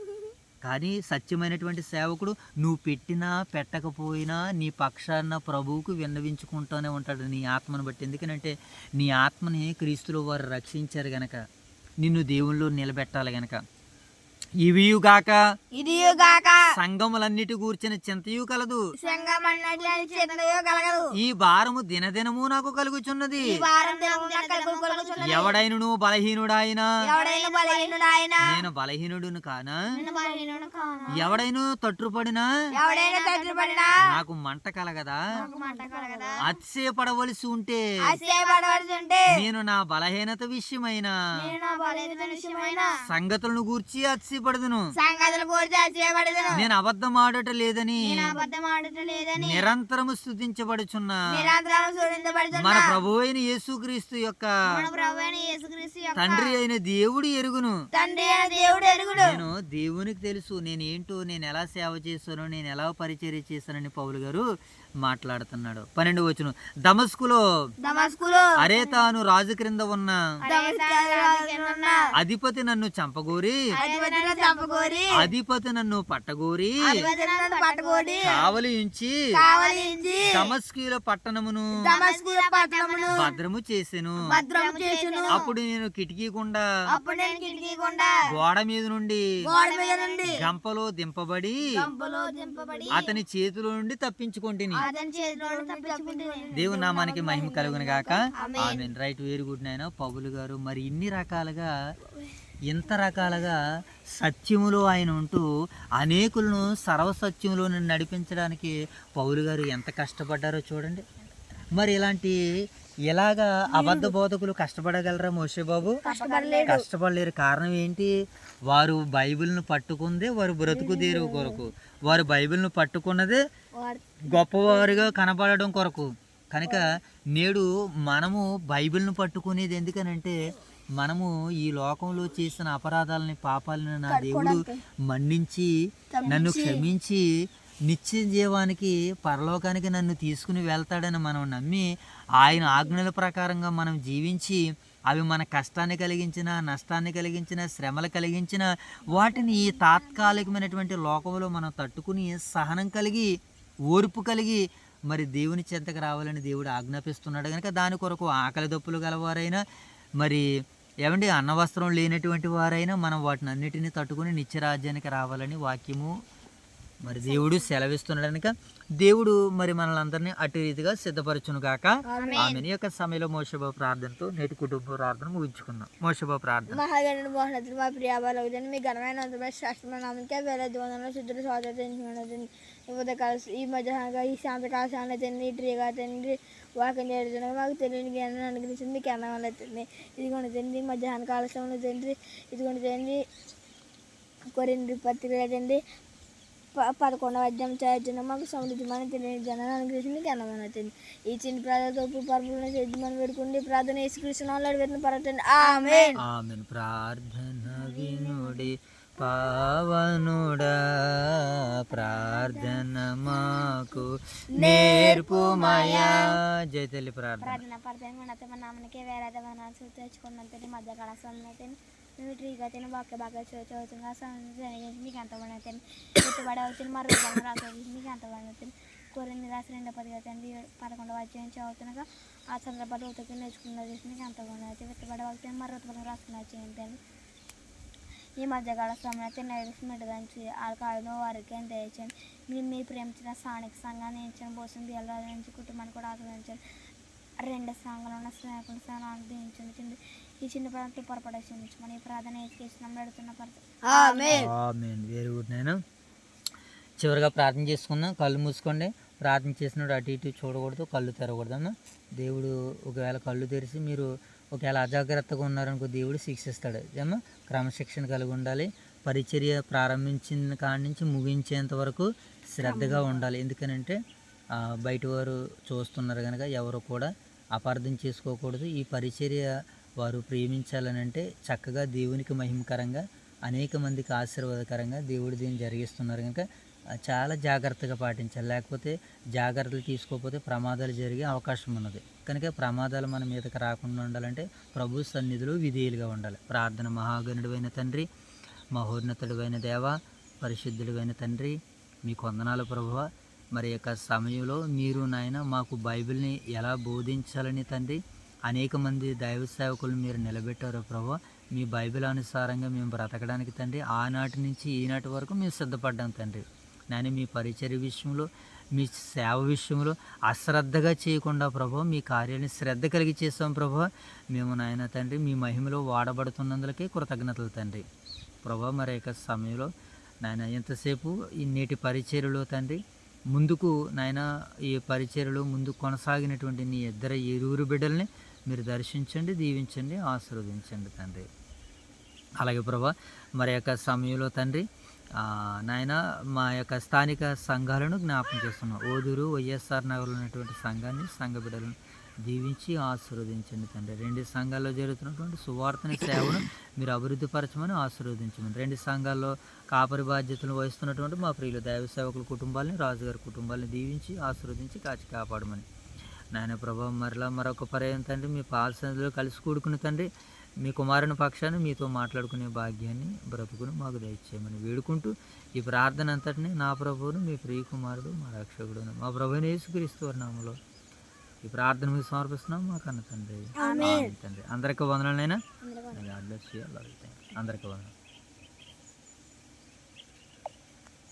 కానీ సత్యమైనటువంటి సేవకుడు నువ్వు పెట్టినా పెట్టకపోయినా నీ పక్షాన ప్రభువుకు విన్నవించుకుంటూనే ఉంటాడు నీ ఆత్మను బట్టి. ఎందుకనంటే నీ ఆత్మని క్రీస్తులో వారు రక్షించారు గనక, నిన్ను దేవుల్లో నిలబెట్టాలి గనక. ఇవియుగాక సంఘములన్నిటి గూర్చిన చింతయు కలదు, ఈ భారము దినదినము నాకు కలుగుచున్నది. ఎవడైనను బలహీనుడాయినా నేను బలహీనుడును కానా? ఎవడైనా తట్టుపడినా నాకు మంట కలగదా? అతిశయపడవలసి ఉంటే నేను నా బలహీనత విషయమైన సంగతులను గూర్చి అతిశయపడదును. నేను అబద్ధం ఆడట లేదని నిరంతరము స్తుతించబడుచున్నా మన ప్రభు అయిన యేసుక్రీస్తు యొక్క తండ్రి అయిన దేవుడు ఎరుగును. నేను దేవునికి తెలుసు నేనేంటో, నేను ఎలా సేవ చేస్తానో, నేను ఎలా పరిచర్య చేస్తానని పౌలు గారు మాట్లాడుతున్నాడు. 12వ వచనం, దమస్కులో అరేతాను రాజు క్రింద ఉన్న అధిపతి నన్ను చంపగోరి అధిపతి నన్ను పట్టగోరి కావలి ఉంచి దమస్కుల పట్టణమును భద్రము చేసెను. అప్పుడు నేను కిటికీ గుండా గోడ మీద నుండి గంపలో దింపబడి అతని చేతిలో నుండి తప్పించుకొంటిని. దేవుని నామానికి మహిమ కలుగును గాక. ఆమేన్. రైట్, వెరీ గుడ్ నాయన పౌలు గారు. మరి ఇన్ని రకాలుగా, ఇంత రకాలుగా సత్యములో ఆయన ఉంటూ అనేకులను సర్వసత్యములో నడిపించడానికి పౌలు గారు ఎంత కష్టపడ్డారో చూడండి. మరి ఇలాంటి ఇలాగా అబద్ధ బోధకులు కష్టపడగలరా మోషే బాబు? కష్టపడలేరు. కారణం ఏంటి? వారు బైబిల్ను పట్టుకుందే వారు బ్రతుకు తీరు కొరకు, వారు బైబిల్ను పట్టుకున్నదే గొప్పవారుగా కనపడడం కొరకు. కనుక నేడు మనము బైబిల్ను పట్టుకునేది ఎందుకనంటే, మనము ఈ లోకంలో చేసిన అపరాధాలని పాపాలని నా దేవుడు మన్నించి నన్ను క్షమించి నిత్య జీవానికి పరలోకానికి నన్ను తీసుకుని వెళ్తాడని మనం నమ్మి ఆయన ఆజ్ఞల ప్రకారంగా మనం జీవించి అవి మన కష్టాన్ని కలిగించిన, నష్టాన్ని కలిగించిన, శ్రమలు కలిగించిన వాటిని ఈ తాత్కాలికమైనటువంటి లోకంలో మనం తట్టుకుని సహనం కలిగి ఓర్పు కలిగి మరి దేవుని చెంతకు రావాలని దేవుడు ఆజ్ఞాపిస్తున్నాడు. కనుక దాని కొరకు ఆకలి దప్పులు గలవారైనా మరి ఏమండి అన్నవస్త్రం లేనటువంటి వారైనా మనం వాటిని అన్నిటినీ తట్టుకుని నిత్యరాజ్యానికి రావాలని వాక్యము మరి దేవుడు సెలవిస్తున్నాడు. కనుక దేవుడు మరి మనల్ని అందరినీ అటు రీతిగా సిద్ధపరచును గాక. ఆమె యొక్క సమయంలో మోషబా ప్రార్థనతో నేటి కుటుంబ ప్రార్థన ముగించుకుందాం. మోషబా ప్రార్థన. మహాగణుడు మోహనతులు మా ప్రియ బలవుదని మీ ఘనమైన శాస్త్రమైన నామకే వేల ద్వంద్వంలో శుద్ధుడు స్వాతంత్రించుకున్నది ఈ మధ్యాహ్నంగా ఈ శాంతకాల సాన తండ్రి ట్రీగా తండ్రి వాక్యం చేయడం మాకు తెలియని జ్ఞానాన్ని అనుగ్రహించింది మీకు అన్నవల్ల తండ్రి. ఇదిగోండి తండ్రి మధ్యాహ్న కాల సమయంలో తండ్రి ఇదిగోండి తండ్రి కొరింది పత్రిక తండ్రి 11వ అధ్యాయం చదివిన మాకు సమృద్ధిమైన తెలియని జనాన్ని అనుగ్రహించింది మీకు అన్నవల్ల తండ్రి. ఈ చిన్న ప్రార్థనతో పరుపులను చేద్దామని వేడుకుండి ప్రార్థన యేసుక్రీస్తు నామములో వేడుకొని పరచండి. ఆమేన్. ఆమేన్. ప్రార్థన వినుడి పావనుడా ప్రార్థన మాకు నేర్పుమయా. జై తల్లి ప్రార్థన. ప్రార్థన నామకే వేరేదమైన తెచ్చుకున్నంత మధ్యకాల సమయంలో మేము ట్రీగా తిని బాగా చదువుతుంది ఆ సమయం మీకు ఎంత పడిన గుర్తుపడే వచ్చింది మా రోజు రాసి మీకు ఎంత పడిన కొరింది రాసి 2:10 తండ్రి 11వ అధ్యాయం చదువుతున్నాగా ఆ సందర్భాలు ఉతకి నేర్చుకున్నది మీకు ఎంత పడిన గుర్తుపడే వచ్చింది మా రోజు రాసుకున్న చేయండి. ఈ మధ్యకాల సమయంలో నేర్చుకుంటుందని ఆడకాయలు వారికి దయచండి. మీరు మీ ప్రేమించిన స్థానిక సంఘాన్ని ఎంచండి. భోజనం బియ్యాల నుంచి కుటుంబాన్ని కూడా ఆస్వాదించండి. 2 సంఘాలు ఉన్న స్నేహితుల స్థానాన్ని దించండి. ఈ చిన్న ప్రాంతం పొరపడేసించమని ప్రార్థన చేసుకున్నాం అడుగుతున్న వెరీ గుడ్. నేను చివరిగా ప్రార్థన చేసుకుందాం. కళ్ళు మూసుకోండి. ప్రార్థన చేసినప్పుడు అటు ఇటు చూడకూడదు, కళ్ళు తెరవకూడదమ్మా. దేవుడు ఒకవేళ కళ్ళు తెరిచి మీరు ఒకవేళ అజాగ్రత్తగా ఉన్నారనుకో దేవుడు శిక్షిస్తాడు. ఏమో క్రమశిక్షణ కలిగి ఉండాలి. పరిచర్య ప్రారంభించిన కాడి నుంచి ముగించేంత వరకు శ్రద్ధగా ఉండాలి. ఎందుకనంటే బయట వారు చూస్తున్నారు కనుక ఎవరు కూడా అపార్థం చేసుకోకూడదు. ఈ పరిచర్య వారు ప్రేమించాలని అంటే చక్కగా దేవునికి మహిమకరంగా అనేక మందికి ఆశీర్వాదకరంగా దేవుడు దీన్ని జరిగిస్తున్నారు కనుక చాలా జాగ్రత్తగా పాటించాలి. లేకపోతే జాగ్రత్తలు తీసుకోకపోతే ప్రమాదాలు జరిగే అవకాశం ఉన్నది. కనుక ప్రమాదాలు మన మీదకి రాకుండా ఉండాలంటే ప్రభు సన్నిధిలో విధేయులుగా ఉండాలి. ప్రార్థన. మహాగణుడైన తండ్రి, మహోన్నతుడైన దేవ, పరిశుద్ధుడైన తండ్రి, మీకు వందనాలు ప్రభువా. మరి యొక్క సమయంలో మీరు నాయన మాకు బైబిల్ని ఎలా బోధించాలని తండ్రి అనేక మంది దైవ సేవకులు మీరు నిలబెట్టారు ప్రభువా. మీ బైబిల్ అనుసారంగా మేము బ్రతకడానికి తండ్రి ఆనాటి నుంచి ఈనాటి వరకు మేము సిద్ధపడ్డాం తండ్రి. నేను మీ పరిచర్య విషయంలో మీ సేవ విషయంలో అశ్రద్ధగా చేయకుండా ప్రభు మీ కార్యాన్ని శ్రద్ధ కలిగి చేస్తాం ప్రభు. మేము నాయన తండ్రి మీ మహిమలో వాడబడుతున్నందులకే కృతజ్ఞతలు తండ్రి ప్రభు. మరి యొక్క సమయంలో నాయన ఎంతసేపు ఈ నేటి పరిచర్యలో తండ్రి ముందుకు నాయన ఈ పరిచర్యలో ముందుకు కొనసాగినటువంటి నీ ఇరువురు బిడ్డల్ని మీరు దర్శించండి, దీవించండి, ఆశీర్వదించండి తండ్రి. అలాగే ప్రభా మరి యొక్క సమయంలో తండ్రి నాయన మా యొక్క స్థానిక సంఘాలను జ్ఞాపకం చేస్తున్నాం. ఓదూరు వైఎస్ఆర్ నగర్లో ఉన్నటువంటి సంఘాన్ని, సంఘ బిడ్డలను దీవించి ఆశీర్వదించండి తండ్రి. 2 సంఘాల్లో జరుగుతున్నటువంటి సువార్తని సేవను మీరు అభివృద్ధి పరచమని ఆశీర్వదించమని, 2 సంఘాల్లో కాపరి బాధ్యతలు వహిస్తున్నటువంటి మా ప్రియులు దైవ సేవకుల కుటుంబాలని, రాజుగారి కుటుంబాలని దీవించి ఆశీర్వదించి కాచి కాపాడమని నాయన ప్రభా. మరొక పర్యాయం తండ్రి మీ పాలసంలో కలిసి కూడుకుని తండ్రి మీ కుమారుని పక్షాన్ని మీతో మాట్లాడుకునే భాగ్యాన్ని బ్రతుకును మాకు దయచేయమని వేడుకుంటూ ఈ ప్రార్థన అంతటిని నా ప్రభువును మీ ప్రియ కుమారుడు మా రక్షకుడు మా ప్రభువుని యేసుక్రీస్తు నామములో ఈ ప్రార్థన మీకు సమర్పిస్తున్నాం మా కన్న తండ్రి. తండ్రి అందరికీ వందనాలైనా అందరికీ వందనాలు.